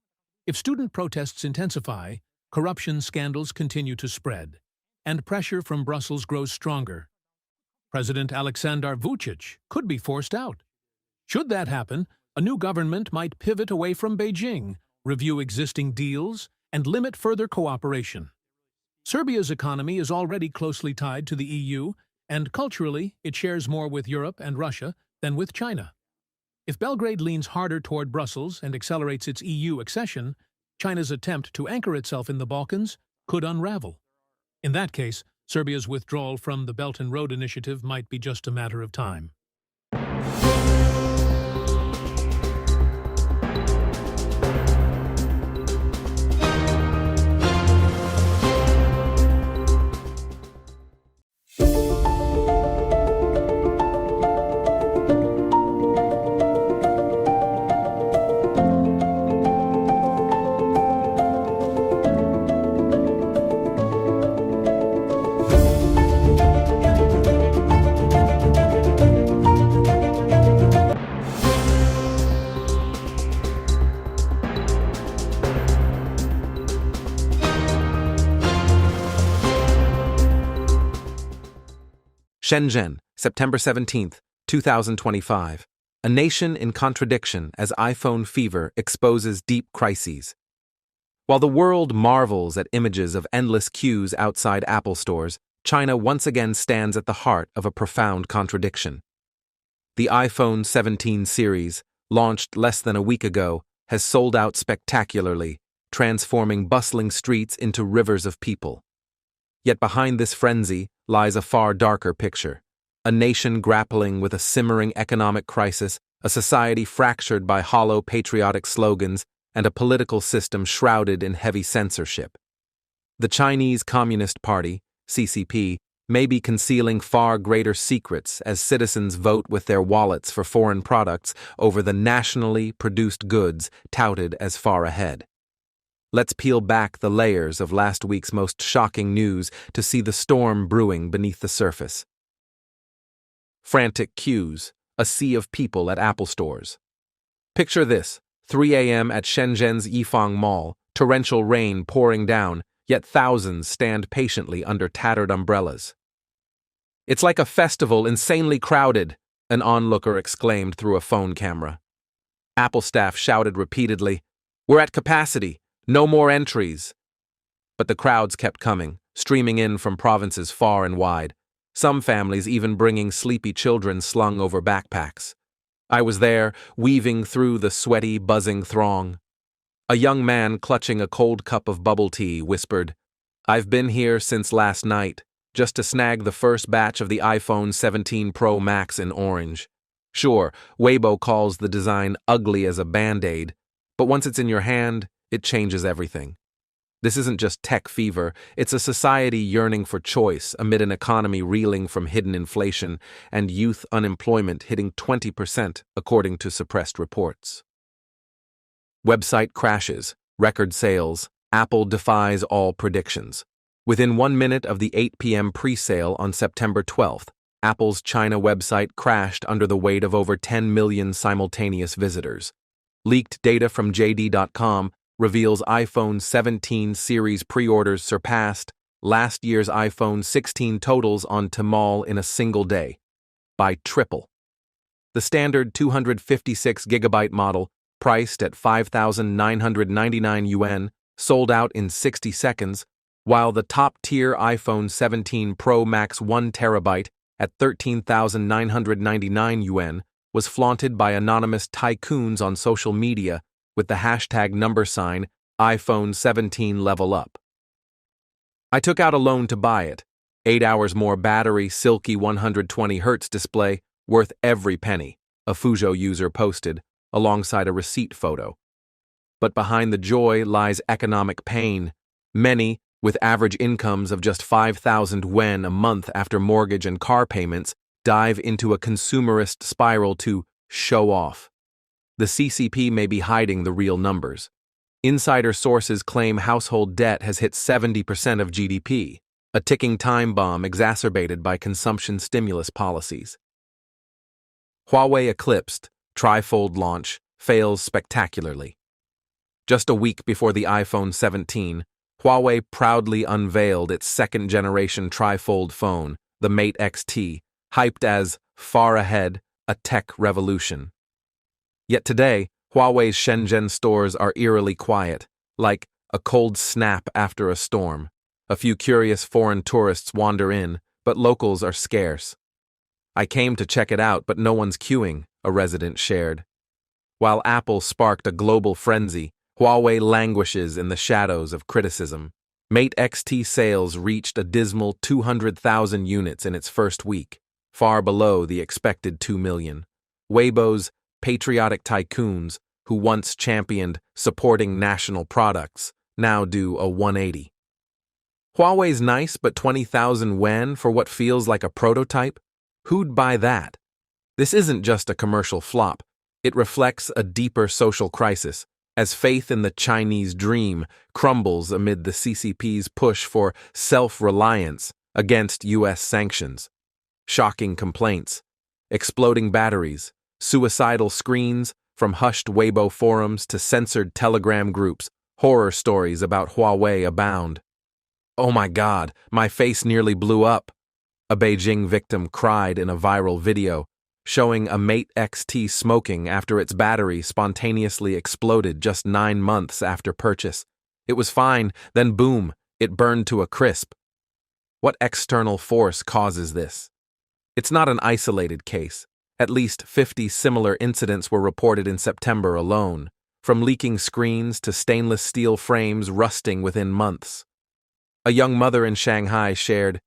If student protests intensify, corruption scandals continue to spread, and pressure from Brussels grows stronger. President Aleksandar Vučić could be forced out. Should that happen, a new government might pivot away from Beijing, review existing deals, and limit further cooperation. Serbia's economy is already closely tied to the EU, and culturally it shares more with Europe and Russia than with China. If Belgrade leans harder toward Brussels and accelerates its EU accession, China's attempt to anchor itself in the Balkans could unravel. In that case, Serbia's withdrawal from the Belt and Road Initiative might be just a matter of time. Shenzhen, September 17, 2025. A nation in contradiction as iPhone fever exposes deep crises. While the world marvels at images of endless queues outside Apple stores, China once again stands at the heart of a profound contradiction. The iPhone 17 series, launched less than a week ago, has sold out spectacularly, transforming bustling streets into rivers of people. Yet behind this frenzy lies a far darker picture. A nation grappling with a simmering economic crisis, a society fractured by hollow patriotic slogans, and a political system shrouded in heavy censorship. The Chinese Communist Party, CCP, may be concealing far greater secrets as citizens vote with their wallets for foreign products over the nationally produced goods touted as far ahead. Let's peel back the layers of last week's most shocking news to see the storm brewing beneath the surface. Frantic queues, a sea of people at Apple stores. Picture this, 3 a.m. at Shenzhen's Yifang Mall, torrential rain pouring down, yet thousands stand patiently under tattered umbrellas. "It's like a festival, insanely crowded," an onlooker exclaimed through a phone camera. Apple staff shouted repeatedly, "We're at capacity, no more entries." But the crowds kept coming, streaming in from provinces far and wide, some families even bringing sleepy children slung over backpacks. I was there, weaving through the sweaty, buzzing throng. A young man clutching a cold cup of bubble tea whispered, "I've been here since last night, just to snag the first batch of the iPhone 17 Pro Max in orange. Sure, Weibo calls the design ugly as a Band-Aid, but once it's in your hand, it changes everything. This isn't just tech fever, it's a society yearning for choice amid an economy reeling from hidden inflation and youth unemployment hitting 20% according to suppressed reports." Website crashes, record sales, Apple defies all predictions. Within 1 minute of the 8 p.m. pre-sale on September 12th, Apple's China website crashed under the weight of over 10 million simultaneous visitors. Leaked data from JD.com reveals iPhone 17 series pre-orders surpassed last year's iPhone 16 totals on Tmall in a single day, by triple. The standard 256GB model, priced at 5,999 yuan, sold out in 60 seconds, while the top-tier iPhone 17 Pro Max 1TB at 13,999 yuan was flaunted by anonymous tycoons on social media with the hashtag iPhone 17 level up. "I took out a loan to buy it. 8 hours more battery, silky 120Hz display, worth every penny," a Fujo user posted, alongside a receipt photo. But behind the joy lies economic pain. Many, with average incomes of just 5,000 yuan a month after mortgage and car payments, dive into a consumerist spiral to show off. The CCP may be hiding the real numbers. Insider sources claim household debt has hit 70% of GDP, a ticking time bomb exacerbated by consumption stimulus policies. Huawei eclipsed, trifold launch, fails spectacularly. Just a week before the iPhone 17, Huawei proudly unveiled its second-generation trifold phone, the Mate XT, hyped as far ahead, a tech revolution. Yet today, Huawei's Shenzhen stores are eerily quiet, like a cold snap after a storm. A few curious foreign tourists wander in, but locals are scarce. "I came to check it out, but no one's queuing," a resident shared. While Apple sparked a global frenzy, Huawei languishes in the shadows of criticism. Mate XT sales reached a dismal 200,000 units in its first week, far below the expected 2 million. Weibo's patriotic tycoons, who once championed supporting national products, now do a 180. Huawei's nice, but 20,000 yuan for what feels like a prototype? Who'd buy that? This isn't just a commercial flop. It reflects a deeper social crisis, as faith in the Chinese dream crumbles amid the CCP's push for self-reliance against U.S. sanctions. Shocking complaints, exploding batteries, suicidal screens, from hushed Weibo forums to censored Telegram groups, horror stories about Huawei abound. "Oh my God, my face nearly blew up," a Beijing victim cried in a viral video, showing a Mate XT smoking after its battery spontaneously exploded just 9 months after purchase. It was fine, then boom, it burned to a crisp. What external force causes this? It's not an isolated case. At least 50 similar incidents were reported in September alone, from leaking screens to stainless steel frames rusting within months. A young mother in Shanghai shared,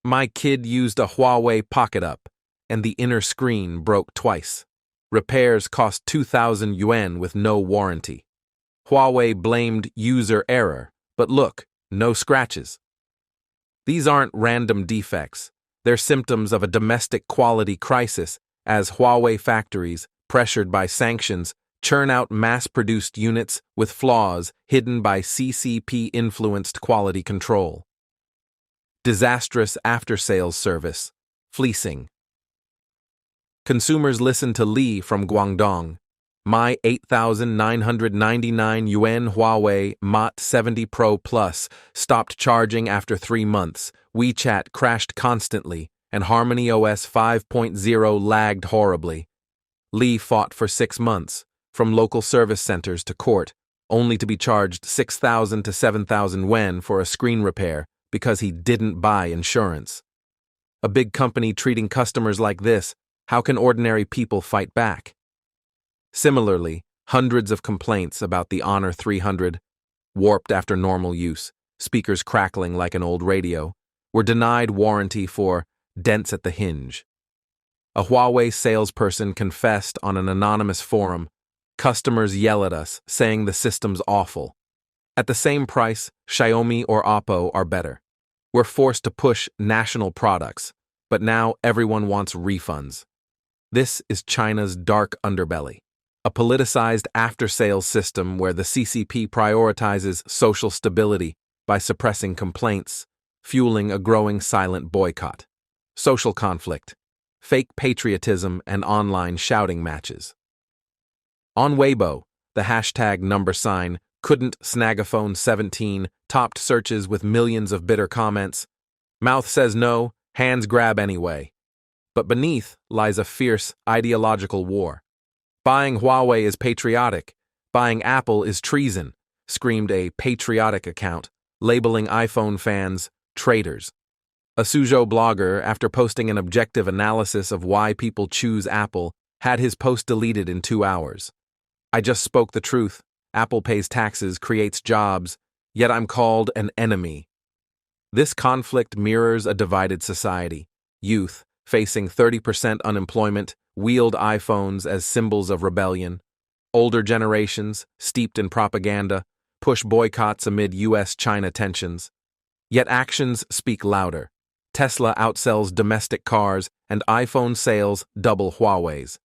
"My kid used a Huawei Pocket Up, and the inner screen broke twice. Repairs cost 2,000 yuan with no warranty. Huawei blamed user error, but look, no scratches." These aren't random defects. They're symptoms of a domestic quality crisis as Huawei factories, pressured by sanctions, churn out mass-produced units with flaws hidden by CCP-influenced quality control. Disastrous after-sales service, fleecing. Consumers listen to Li from Guangdong. "My 8,999 yuan Huawei Mate 70 Pro Plus stopped charging after 3 months. WeChat crashed constantly, and Harmony OS 5.0 lagged horribly." Li fought for 6 months, from local service centers to court, only to be charged 6,000 to 7,000 yuan for a screen repair because he didn't buy insurance. A big company treating customers like this, how can ordinary people fight back? Similarly, hundreds of complaints about the Honor 300, warped after normal use, speakers crackling like an old radio, were denied warranty for dents at the hinge. A Huawei salesperson confessed on an anonymous forum, "Customers yell at us, saying the system's awful. At the same price, Xiaomi or Oppo are better. We're forced to push national products, but now everyone wants refunds." This is China's dark underbelly, a politicized after-sales system where the CCP prioritizes social stability by suppressing complaints, fueling a growing silent boycott, social conflict, fake patriotism, and online shouting matches. On Weibo, the hashtag #, couldn't snag a phone 17 topped searches with millions of bitter comments. Mouth says no, hands grab anyway. But beneath lies a fierce ideological war. "Buying Huawei is patriotic. Buying Apple is treason," screamed a patriotic account, labeling iPhone fans traitors. A Suzhou blogger, after posting an objective analysis of why people choose Apple, had his post deleted in 2 hours. "I just spoke the truth. Apple pays taxes, creates jobs, yet I'm called an enemy." This conflict mirrors a divided society. Youth, facing 30% unemployment, wield iPhones as symbols of rebellion. Older generations, steeped in propaganda, push boycotts amid US-China tensions. Yet actions speak louder. Tesla outsells domestic cars, and iPhone sales double Huawei's.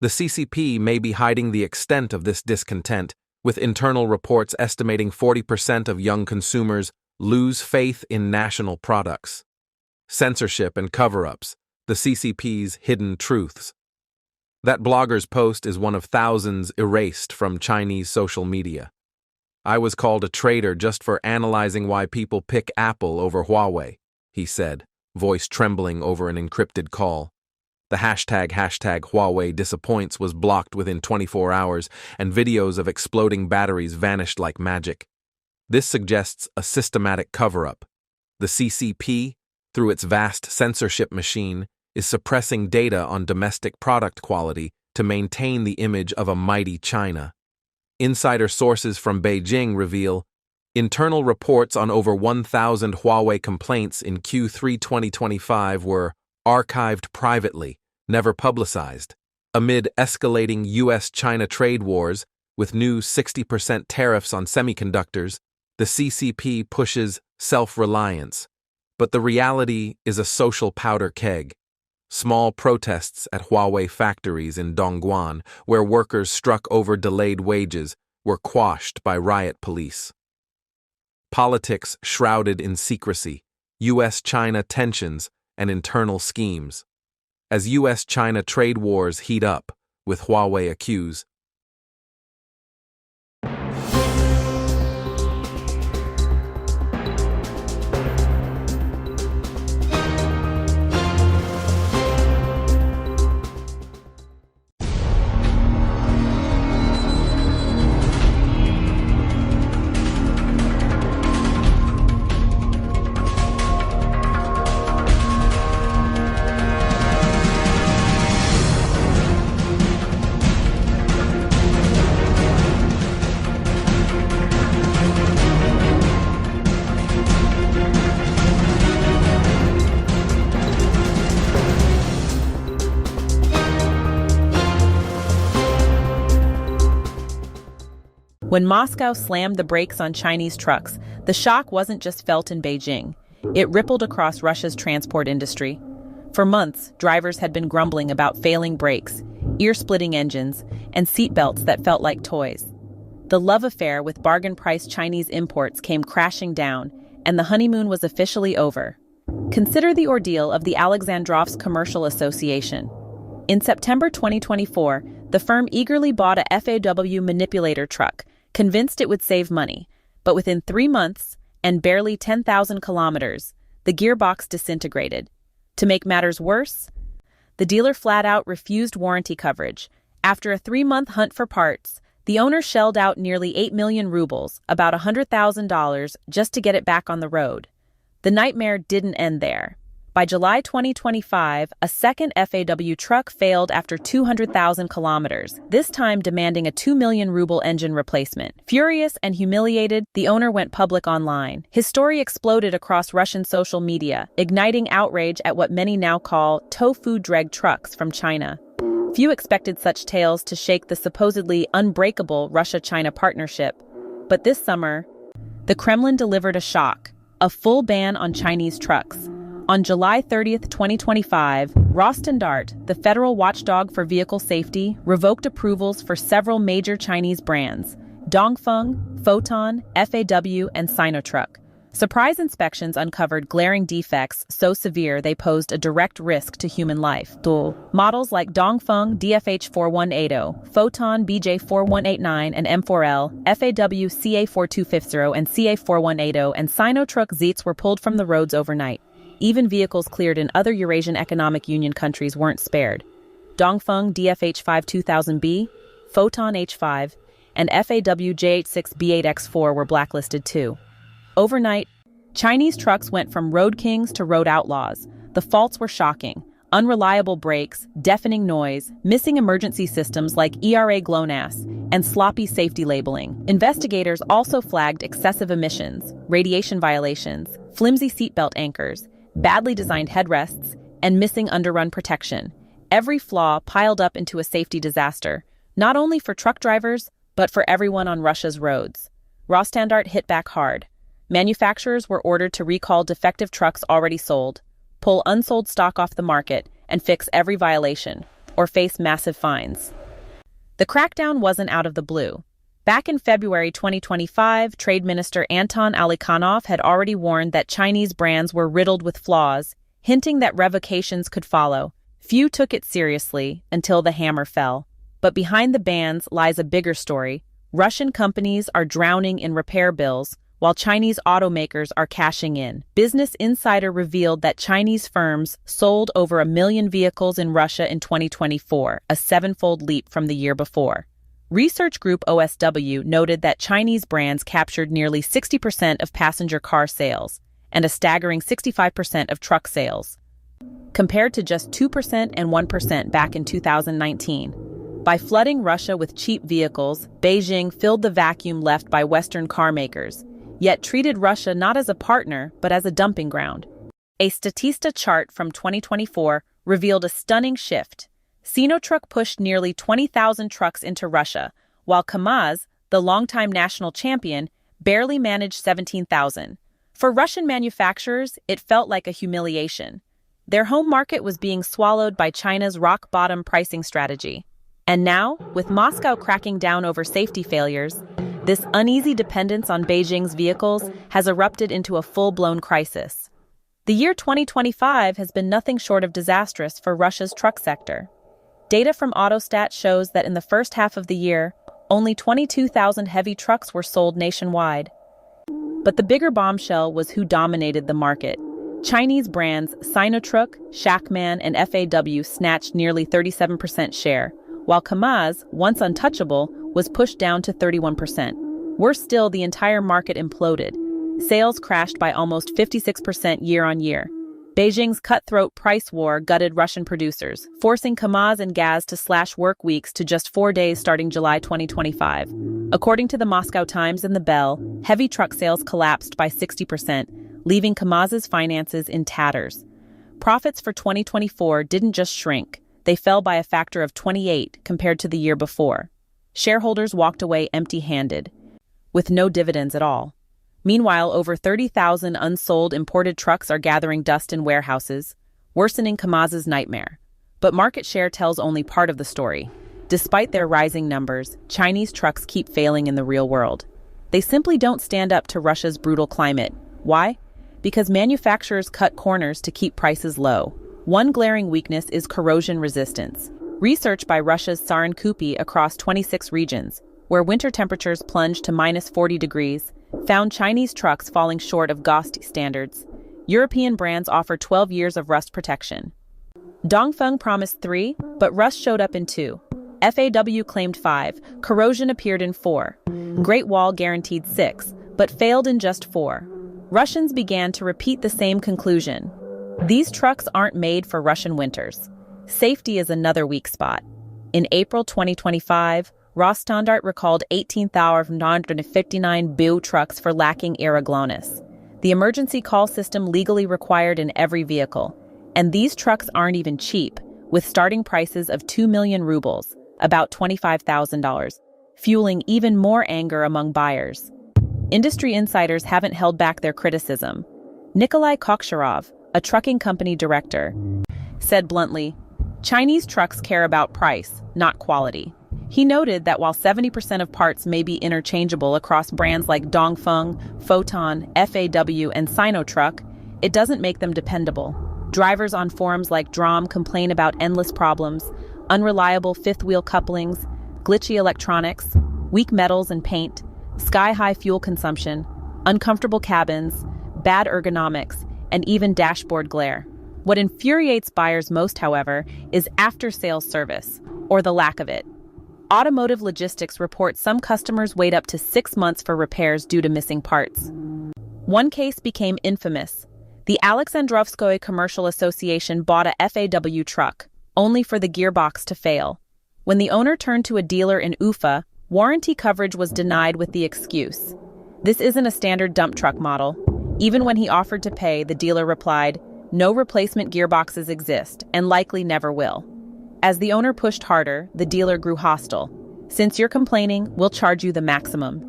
The CCP may be hiding the extent of this discontent, with internal reports estimating 40% of young consumers lose faith in national products. Censorship and cover-ups, the CCP's hidden truths. That blogger's post is one of thousands erased from Chinese social media. "I was called a traitor just for analyzing why people pick Apple over Huawei," he said, voice trembling over an encrypted call. The hashtag Huawei disappoints was blocked within 24 hours, and videos of exploding batteries vanished like magic. This suggests a systematic cover-up. The CCP, through its vast censorship machine, is suppressing data on domestic product quality to maintain the image of a mighty China. Insider sources from Beijing reveal internal reports on over 1,000 Huawei complaints in Q3 2025 were archived privately, never publicized. Amid escalating US-China trade wars, with new 60% tariffs on semiconductors, the CCP pushes self-reliance. But the reality is a social powder keg. Small protests at Huawei factories in Dongguan, where workers struck over delayed wages, were quashed by riot police. Politics shrouded in secrecy, US-China tensions, and internal schemes. As US-China trade wars heat up, with Huawei accused, When Moscow slammed the brakes on Chinese trucks, the shock wasn't just felt in Beijing. It rippled across Russia's transport industry. For months, drivers had been grumbling about failing brakes, ear-splitting engines, and seatbelts that felt like toys. The love affair with bargain-priced Chinese imports came crashing down, and the honeymoon was officially over. Consider the ordeal of the Alexandrovsk Commercial Association. In September 2024, the firm eagerly bought a FAW manipulator truck, convinced it would save money. But within 3 months, and barely 10,000 kilometers, the gearbox disintegrated. To make matters worse, the dealer flat-out refused warranty coverage. After a 3-month hunt for parts, the owner shelled out nearly 8 million rubles, about $100,000, just to get it back on the road. The nightmare didn't end there. By July 2025, a second FAW truck failed after 200,000 kilometers, this time demanding a 2 million ruble engine replacement. Furious and humiliated, the owner went public online. His story exploded across Russian social media, igniting outrage at what many now call tofu-dreg trucks from China. Few expected such tales to shake the supposedly unbreakable Russia-China partnership. But this summer, the Kremlin delivered a shock, a full ban on Chinese trucks. On July 30, 2025, Rosstandart, the federal watchdog for vehicle safety, revoked approvals for several major Chinese brands: Dongfeng, Photon, FAW, and Sinotruk. Surprise inspections uncovered glaring defects so severe they posed a direct risk to human life. Models like Dongfeng DFH4180, Photon BJ4189 and M4L, FAW CA4250 and CA4180, and Sinotruk Zeets were pulled from the roads overnight. Even vehicles cleared in other Eurasian Economic Union countries weren't spared. Dongfeng DFH52000B, Photon H5, and FAW J86B8X4 were blacklisted too. Overnight, Chinese trucks went from road kings to road outlaws. The faults were shocking: unreliable brakes, deafening noise, missing emergency systems like ERA GLONASS, and sloppy safety labeling. Investigators also flagged excessive emissions, radiation violations, flimsy seatbelt anchors, badly designed headrests, and missing underrun protection. Every flaw piled up into a safety disaster, not only for truck drivers, but for everyone on Russia's roads. Rosstandart hit back hard. Manufacturers were ordered to recall defective trucks already sold, pull unsold stock off the market, and fix every violation, or face massive fines. The crackdown wasn't out of the blue. Back in February 2025, Trade Minister Anton Alikhanov had already warned that Chinese brands were riddled with flaws, hinting that revocations could follow. Few took it seriously until the hammer fell. But behind the bans lies a bigger story. Russian companies are drowning in repair bills, while Chinese automakers are cashing in. Business Insider revealed that Chinese firms sold over 1 million vehicles in Russia in 2024, a 7-fold leap from the year before. Research group OSW noted that Chinese brands captured nearly 60% of passenger car sales and a staggering 65% of truck sales, compared to just 2% and 1% back in 2019. By flooding Russia with cheap vehicles, Beijing filled the vacuum left by Western car makers, yet treated Russia not as a partner, but as a dumping ground. A Statista chart from 2024 revealed a stunning shift. Sinotruk pushed nearly 20,000 trucks into Russia, while KAMAZ, the longtime national champion, barely managed 17,000. For Russian manufacturers, it felt like a humiliation. Their home market was being swallowed by China's rock-bottom pricing strategy. And now, with Moscow cracking down over safety failures, this uneasy dependence on Beijing's vehicles has erupted into a full-blown crisis. The year 2025 has been nothing short of disastrous for Russia's truck sector. Data from Autostat shows that in the first half of the year, only 22,000 heavy trucks were sold nationwide. But the bigger bombshell was who dominated the market. Chinese brands Sinotruk, Shackman, and FAW snatched nearly 37% share, while KAMAZ, once untouchable, was pushed down to 31%. Worse still, the entire market imploded. Sales crashed by almost 56% year-on-year. Beijing's cutthroat price war gutted Russian producers, forcing KAMAZ and Gaz to slash work weeks to just 4 days starting July 2025. According to the Moscow Times and the Bell, heavy truck sales collapsed by 60%, leaving KAMAZ's finances in tatters. Profits for 2024 didn't just shrink, they fell by a factor of 28 compared to the year before. Shareholders walked away empty-handed. with no dividends at all. Meanwhile, over 30,000 unsold imported trucks are gathering dust in warehouses, worsening Kamaz's nightmare. But market share tells only part of the story. Despite their rising numbers, Chinese trucks keep failing in the real world. They simply don't stand up to Russia's brutal climate. Why? Because manufacturers cut corners to keep prices low. One glaring weakness is corrosion resistance. Research by Russia's Sarin Kupi across 26 regions, where winter temperatures plunged to -40 degrees, found Chinese trucks falling short of GOST standards. European brands offer 12 years of rust protection. Dongfeng promised 3, but rust showed up in 2. FAW claimed 5, corrosion appeared in 4. Great Wall guaranteed 6, but failed in just 4. Russians began to repeat the same conclusion. These trucks aren't made for Russian winters. Safety is another weak spot. In April 2025, Rostandart recalled 18,959 BU trucks for lacking aeroglonus, the emergency call system legally required in every vehicle. And these trucks aren't even cheap, with starting prices of 2 million rubles, about $25,000, fueling even more anger among buyers. Industry insiders haven't held back their criticism. Nikolai Koksharov, a trucking company director, said bluntly, "Chinese trucks care about price, not quality." He noted that while 70% of parts may be interchangeable across brands like Dongfeng, Photon, FAW, and Sinotruk, it doesn't make them dependable. Drivers on forums like Drom complain about endless problems, unreliable fifth-wheel couplings, glitchy electronics, weak metals and paint, sky-high fuel consumption, uncomfortable cabins, bad ergonomics, and even dashboard glare. What infuriates buyers most, however, is after-sales service, or the lack of it. Automotive Logistics reports some customers wait up to 6 months for repairs due to missing parts. One case became infamous. The Alexandrovskoye Commercial Association bought a FAW truck, only for the gearbox to fail. When the owner turned to a dealer in Ufa, warranty coverage was denied with the excuse, "This isn't a standard dump truck model." Even when he offered to pay, the dealer replied, "No replacement gearboxes exist, and likely never will." As the owner pushed harder, the dealer grew hostile. "Since you're complaining, we'll charge you the maximum."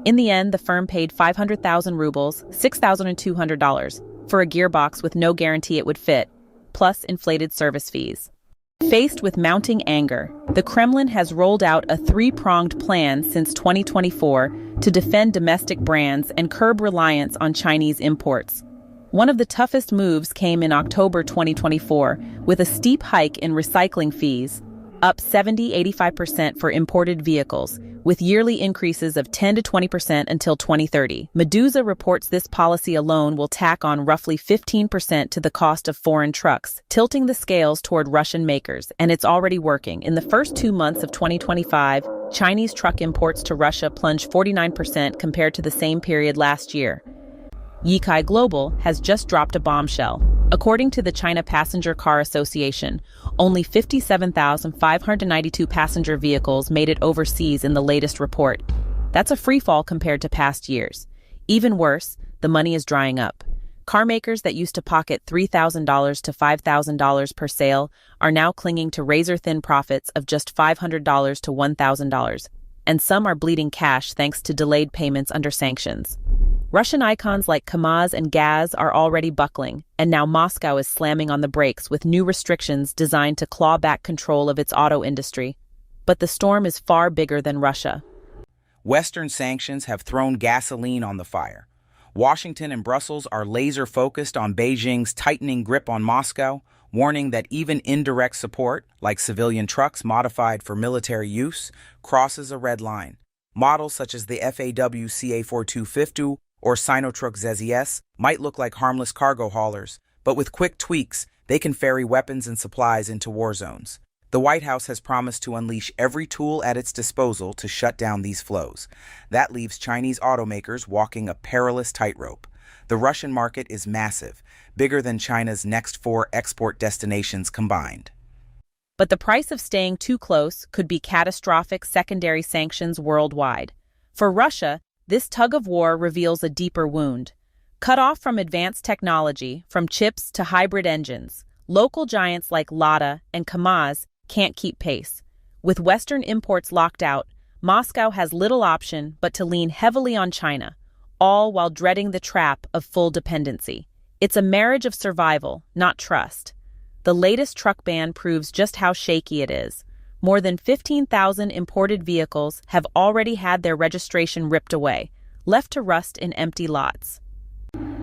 In the end, the firm paid 500,000 rubles, $6,200, for a gearbox with no guarantee it would fit, plus inflated service fees. Faced with mounting anger, the Kremlin has rolled out a three-pronged plan since 2024 to defend domestic brands and curb reliance on Chinese imports. One of the toughest moves came in October 2024, with a steep hike in recycling fees, up 70–85% for imported vehicles, with yearly increases of 10 to 20% until 2030. Medusa reports this policy alone will tack on roughly 15% to the cost of foreign trucks, tilting the scales toward Russian makers, and it's already working. In the first 2 months of 2025, Chinese truck imports to Russia plunged 49% compared to the same period last year. Yikai Global has just dropped a bombshell. According to the China Passenger Car Association, only 57,592 passenger vehicles made it overseas in the latest report. That's a freefall compared to past years. Even worse, the money is drying up. Car makers that used to pocket $3,000 to $5,000 per sale are now clinging to razor-thin profits of just $500 to $1,000, and some are bleeding cash thanks to delayed payments under sanctions. Russian icons like Kamaz and Gaz are already buckling, and now Moscow is slamming on the brakes with new restrictions designed to claw back control of its auto industry. But the storm is far bigger than Russia. Western sanctions have thrown gasoline on the fire. Washington and Brussels are laser-focused on Beijing's tightening grip on Moscow, warning that even indirect support, like civilian trucks modified for military use, crosses a red line. Models such as the FAW CA4250 or Sinotruk ZZS might look like harmless cargo haulers, but with quick tweaks, they can ferry weapons and supplies into war zones. The White House has promised to unleash every tool at its disposal to shut down these flows. That leaves Chinese automakers walking a perilous tightrope. The Russian market is massive, bigger than China's next 4 export destinations combined. But the price of staying too close could be catastrophic secondary sanctions worldwide. For Russia, this tug-of-war reveals a deeper wound. Cut off from advanced technology, from chips to hybrid engines, local giants like Lada and Kamaz can't keep pace. With Western imports locked out, Moscow has little option but to lean heavily on China, all while dreading the trap of full dependency. It's a marriage of survival, not trust. The latest truck ban proves just how shaky it is. More than 15,000 imported vehicles have already had their registration ripped away, left to rust in empty lots.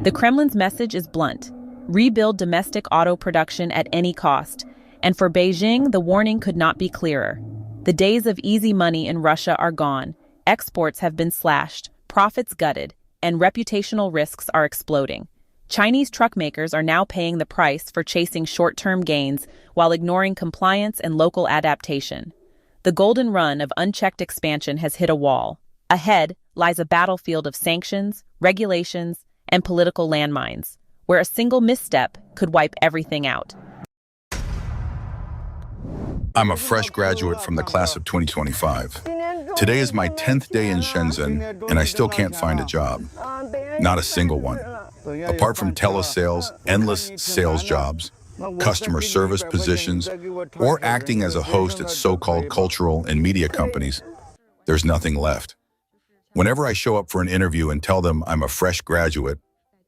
The Kremlin's message is blunt: rebuild domestic auto production at any cost. And for Beijing, the warning could not be clearer. The days of easy money in Russia are gone. Exports have been slashed, profits gutted, and reputational risks are exploding. Chinese truck makers are now paying the price for chasing short-term gains while ignoring compliance and local adaptation. The golden run of unchecked expansion has hit a wall. Ahead lies a battlefield of sanctions, regulations, and political landmines, where a single misstep could wipe everything out. I'm a fresh graduate from the class of 2025. Today is my 10th day in Shenzhen, and I still can't find a job. Not a single one. Apart from telesales, endless sales jobs, customer service positions, or acting as a host at so-called cultural and media companies, there's nothing left. Whenever I show up for an interview and tell them I'm a fresh graduate,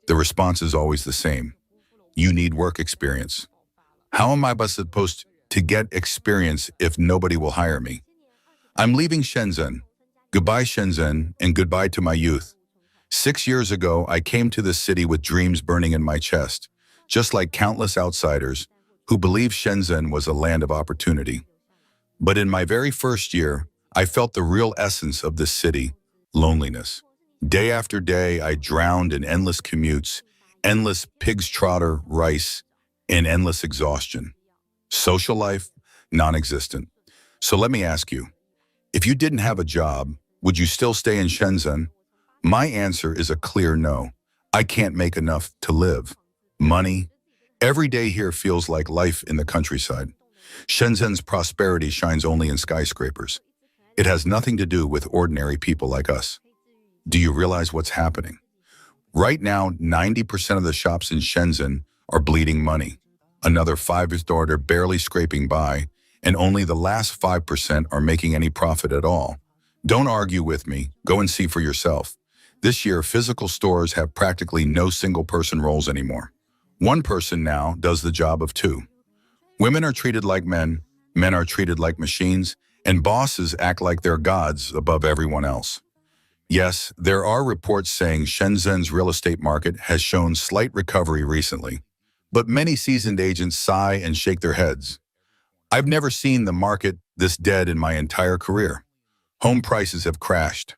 the response is always the same. You need work experience. How am I supposed to get experience if nobody will hire me? I'm leaving Shenzhen. Goodbye Shenzhen, and goodbye to my youth. 6 years ago, I came to this city with dreams burning in my chest, just like countless outsiders who believed Shenzhen was a land of opportunity. But in my very first year, I felt the real essence of this city: loneliness. Day after day, I drowned in endless commutes, endless pig's trotter rice, and endless exhaustion. Social life, non-existent. So let me ask you, if you didn't have a job, would you still stay in Shenzhen? My answer is a clear no. I can't make enough to live. Money. Every day here feels like life in the countryside. Shenzhen's prosperity shines only in skyscrapers. It has nothing to do with ordinary people like us. Do you realize what's happening? Right now, 90% of the shops in Shenzhen are bleeding money. Another 5% are barely scraping by, and only the last 5% are making any profit at all. Don't argue with me. Go and see for yourself. This year, physical stores have practically no single-person roles anymore. One person now does the job of two. Women are treated like men are treated like machines, and bosses act like they're gods above everyone else. Yes, there are reports saying Shenzhen's real estate market has shown slight recovery recently, but many seasoned agents sigh and shake their heads. I've never seen the market this dead in my entire career. Home prices have crashed.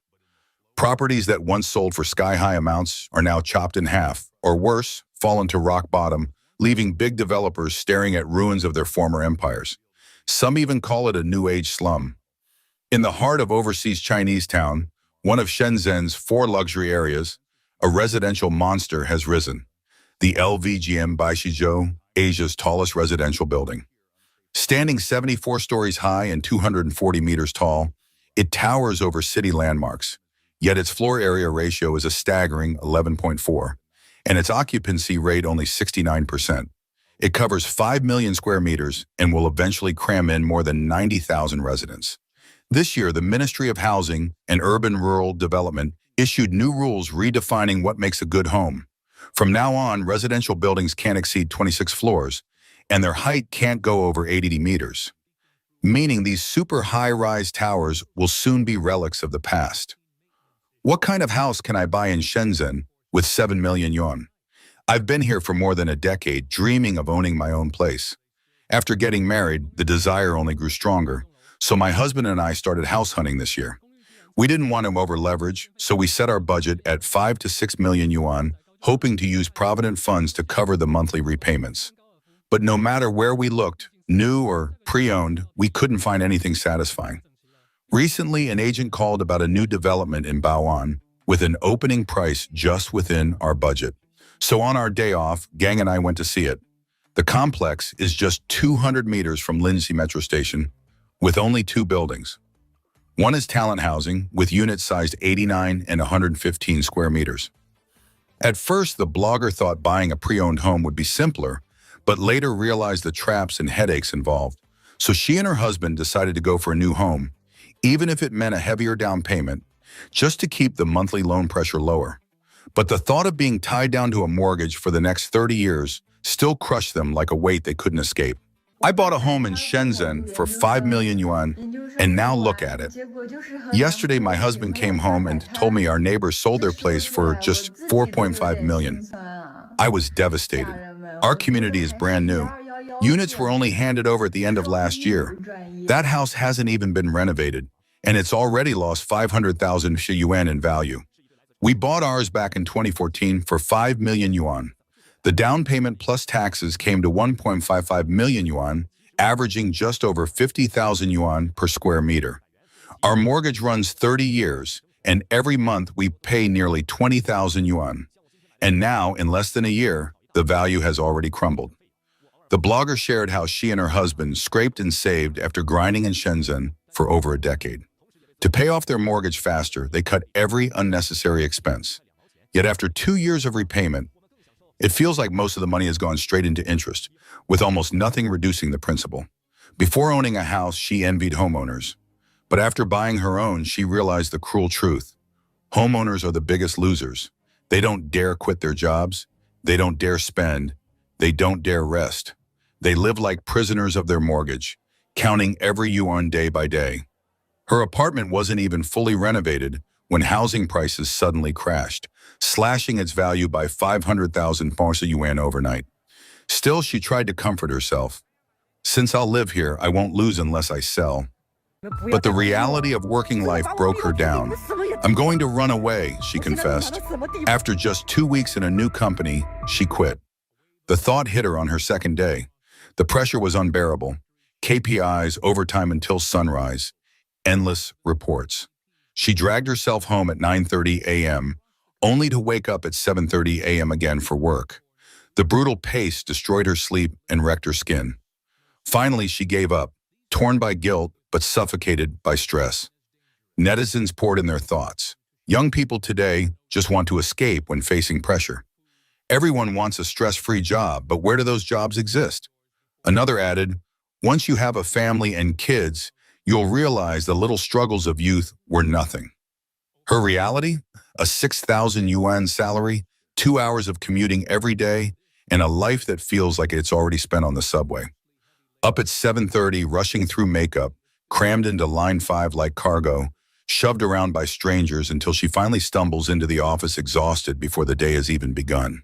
Properties that once sold for sky-high amounts are now chopped in half, or worse, fallen to rock bottom, leaving big developers staring at ruins of their former empires. Some even call it a new age slum. In the heart of overseas Chinese town, one of Shenzhen's 4 luxury areas, a residential monster has risen. The LVGM Baishizhou, Asia's tallest residential building. Standing 74 stories high and 240 meters tall, it towers over city landmarks. Yet its floor area ratio is a staggering 11.4, and its occupancy rate only 69%. It covers 5 million square meters and will eventually cram in more than 90,000 residents. This year, the Ministry of Housing and Urban-Rural Development issued new rules redefining what makes a good home. From now on, residential buildings can't exceed 26 floors, and their height can't go over 80 meters, meaning these super high-rise towers will soon be relics of the past. What kind of house can I buy in Shenzhen with 7 million yuan? I've been here for more than a decade, dreaming of owning my own place. After getting married, the desire only grew stronger, so my husband and I started house hunting this year. We didn't want to over-leverage, so we set our budget at 5 to 6 million yuan, hoping to use provident funds to cover the monthly repayments. But no matter where we looked, new or pre-owned, we couldn't find anything satisfying. Recently, an agent called about a new development in Bao'an with an opening price just within our budget. So on our day off, Gang and I went to see it. The complex is just 200 meters from Lindsay Metro Station, with only 2 buildings. One is talent housing, with units sized 89 and 115 square meters. At first, the blogger thought buying a pre-owned home would be simpler, but later realized the traps and headaches involved. So she and her husband decided to go for a new home, even if it meant a heavier down payment, just to keep the monthly loan pressure lower. But the thought of being tied down to a mortgage for the next 30 years still crushed them like a weight they couldn't escape. I bought a home in Shenzhen for 5 million yuan, and now look at it. Yesterday, my husband came home and told me our neighbors sold their place for just 4.5 million. I was devastated. Our community is brand new. Units were only handed over at the end of last year. That house hasn't even been renovated, and it's already lost 500,000 yuan in value. We bought ours back in 2014 for 5 million yuan. The down payment plus taxes came to 1.55 million yuan, averaging just over 50,000 yuan per square meter. Our mortgage runs 30 years, and every month we pay nearly 20,000 yuan. And now, in less than a year, the value has already crumbled. The blogger shared how she and her husband scraped and saved after grinding in Shenzhen for over a decade. To pay off their mortgage faster, they cut every unnecessary expense. Yet after 2 years of repayment, it feels like most of the money has gone straight into interest, with almost nothing reducing the principal. Before owning a house, she envied homeowners. But after buying her own, she realized the cruel truth. Homeowners are the biggest losers. They don't dare quit their jobs. They don't dare spend. They don't dare rest. They live like prisoners of their mortgage, counting every yuan day by day. Her apartment wasn't even fully renovated when housing prices suddenly crashed, slashing its value by 500,000 yuan overnight. Still, she tried to comfort herself. Since I'll live here, I won't lose unless I sell. But the reality of working life broke her down. I'm going to run away, she confessed. After just 2 weeks in a new company, she quit. The thought hit her on her second day. The pressure was unbearable. KPIs, overtime until sunrise, endless reports. She dragged herself home at 9:30 a.m., only to wake up at 7:30 a.m. again for work. The brutal pace destroyed her sleep and wrecked her skin. Finally, she gave up, torn by guilt but suffocated by stress. Netizens poured in their thoughts. Young people today just want to escape when facing pressure. Everyone wants a stress-free job, but where do those jobs exist? Another added, once you have a family and kids, you'll realize the little struggles of youth were nothing. Her reality? A 6,000 yuan salary, 2 hours of commuting every day, and a life that feels like it's already spent on the subway. Up at 7:30, rushing through makeup, crammed into line 5 like cargo, shoved around by strangers until she finally stumbles into the office exhausted before the day has even begun.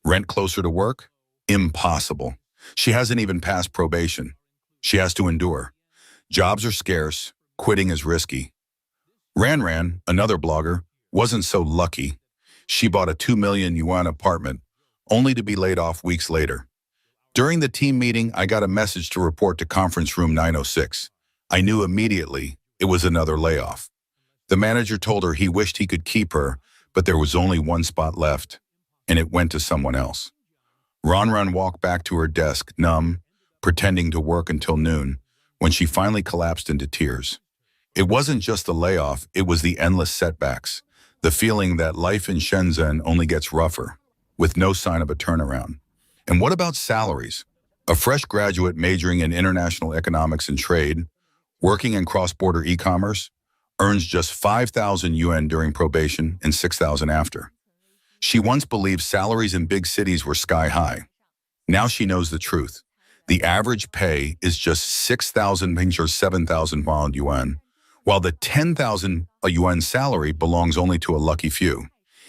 Rent closer to work? Impossible. She hasn't even passed probation. She has to endure. Jobs are scarce, quitting is risky. Ran, another blogger, wasn't so lucky. She bought a 2 million yuan apartment, only to be laid off weeks later. During the team meeting, I got a message to report to conference room 906. I knew immediately it was another layoff. The manager told her he wished he could keep her, but there was only one spot left, and it went to someone else. Ran walked back to her desk, numb, pretending to work until noon, when she finally collapsed into tears. It wasn't just the layoff, it was the endless setbacks, the feeling that life in Shenzhen only gets rougher, with no sign of a turnaround. And what about salaries? A fresh graduate majoring in international economics and trade, working in cross-border e-commerce, earns just 5,000 yuan during probation and 6,000 after. She once believed salaries in big cities were sky high. Now she knows the truth. The average pay is just 6,000 or 7,000 yuan, while the 10,000 yuan salary belongs only to a lucky few.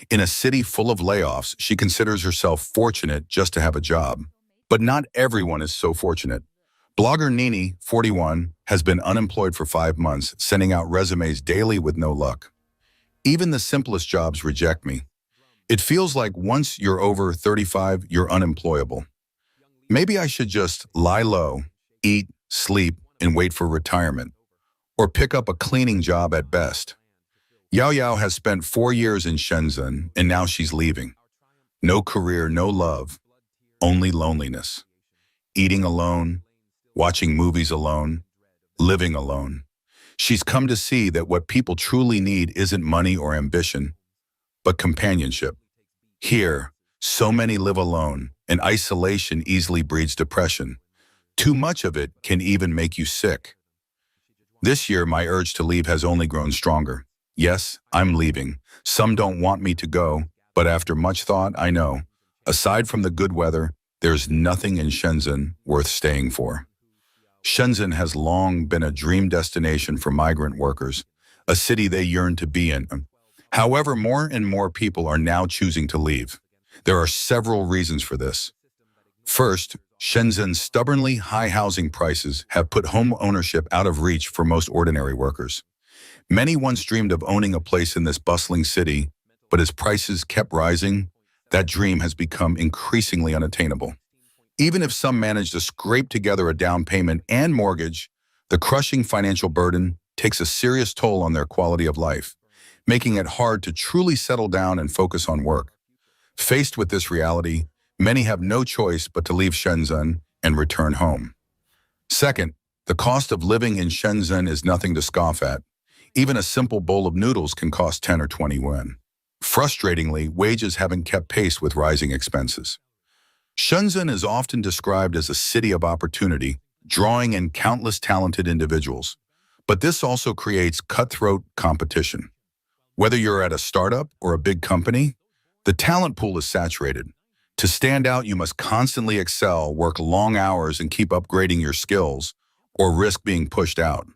In a city full of layoffs, she considers herself fortunate just to have a job. But not everyone is so fortunate. Blogger Nini, 41, has been unemployed for 5 months, sending out resumes daily with no luck. Even the simplest jobs reject me. It feels like once you're over 35, you're unemployable. Maybe I should just lie low, eat, sleep, and wait for retirement, or pick up a cleaning job at best. Yao has spent 4 years in Shenzhen, and now she's leaving. No career, no love, only loneliness. Eating alone, watching movies alone, living alone. She's come to see that what people truly need isn't money or ambition, but companionship. Here, so many live alone, and isolation easily breeds depression. Too much of it can even make you sick. This year, my urge to leave has only grown stronger. Yes, I'm leaving. Some don't want me to go, but after much thought, I know. Aside from the good weather, there's nothing in Shenzhen worth staying for. Shenzhen has long been a dream destination for migrant workers, a city they yearn to be in. However, more and more people are now choosing to leave. There are several reasons for this. First, Shenzhen's stubbornly high housing prices have put home ownership out of reach for most ordinary workers. Many once dreamed of owning a place in this bustling city, but as prices kept rising, that dream has become increasingly unattainable. Even if some manage to scrape together a down payment and mortgage, the crushing financial burden takes a serious toll on their quality of life, making it hard to truly settle down and focus on work. Faced with this reality, many have no choice but to leave Shenzhen and return home. Second, the cost of living in Shenzhen is nothing to scoff at. Even a simple bowl of noodles can cost 10 or 20 yuan. Frustratingly, wages haven't kept pace with rising expenses. Shenzhen is often described as a city of opportunity, drawing in countless talented individuals. But this also creates cutthroat competition. Whether you're at a startup or a big company, the talent pool is saturated. To stand out, you must constantly excel, work long hours, and keep upgrading your skills, or risk being pushed out.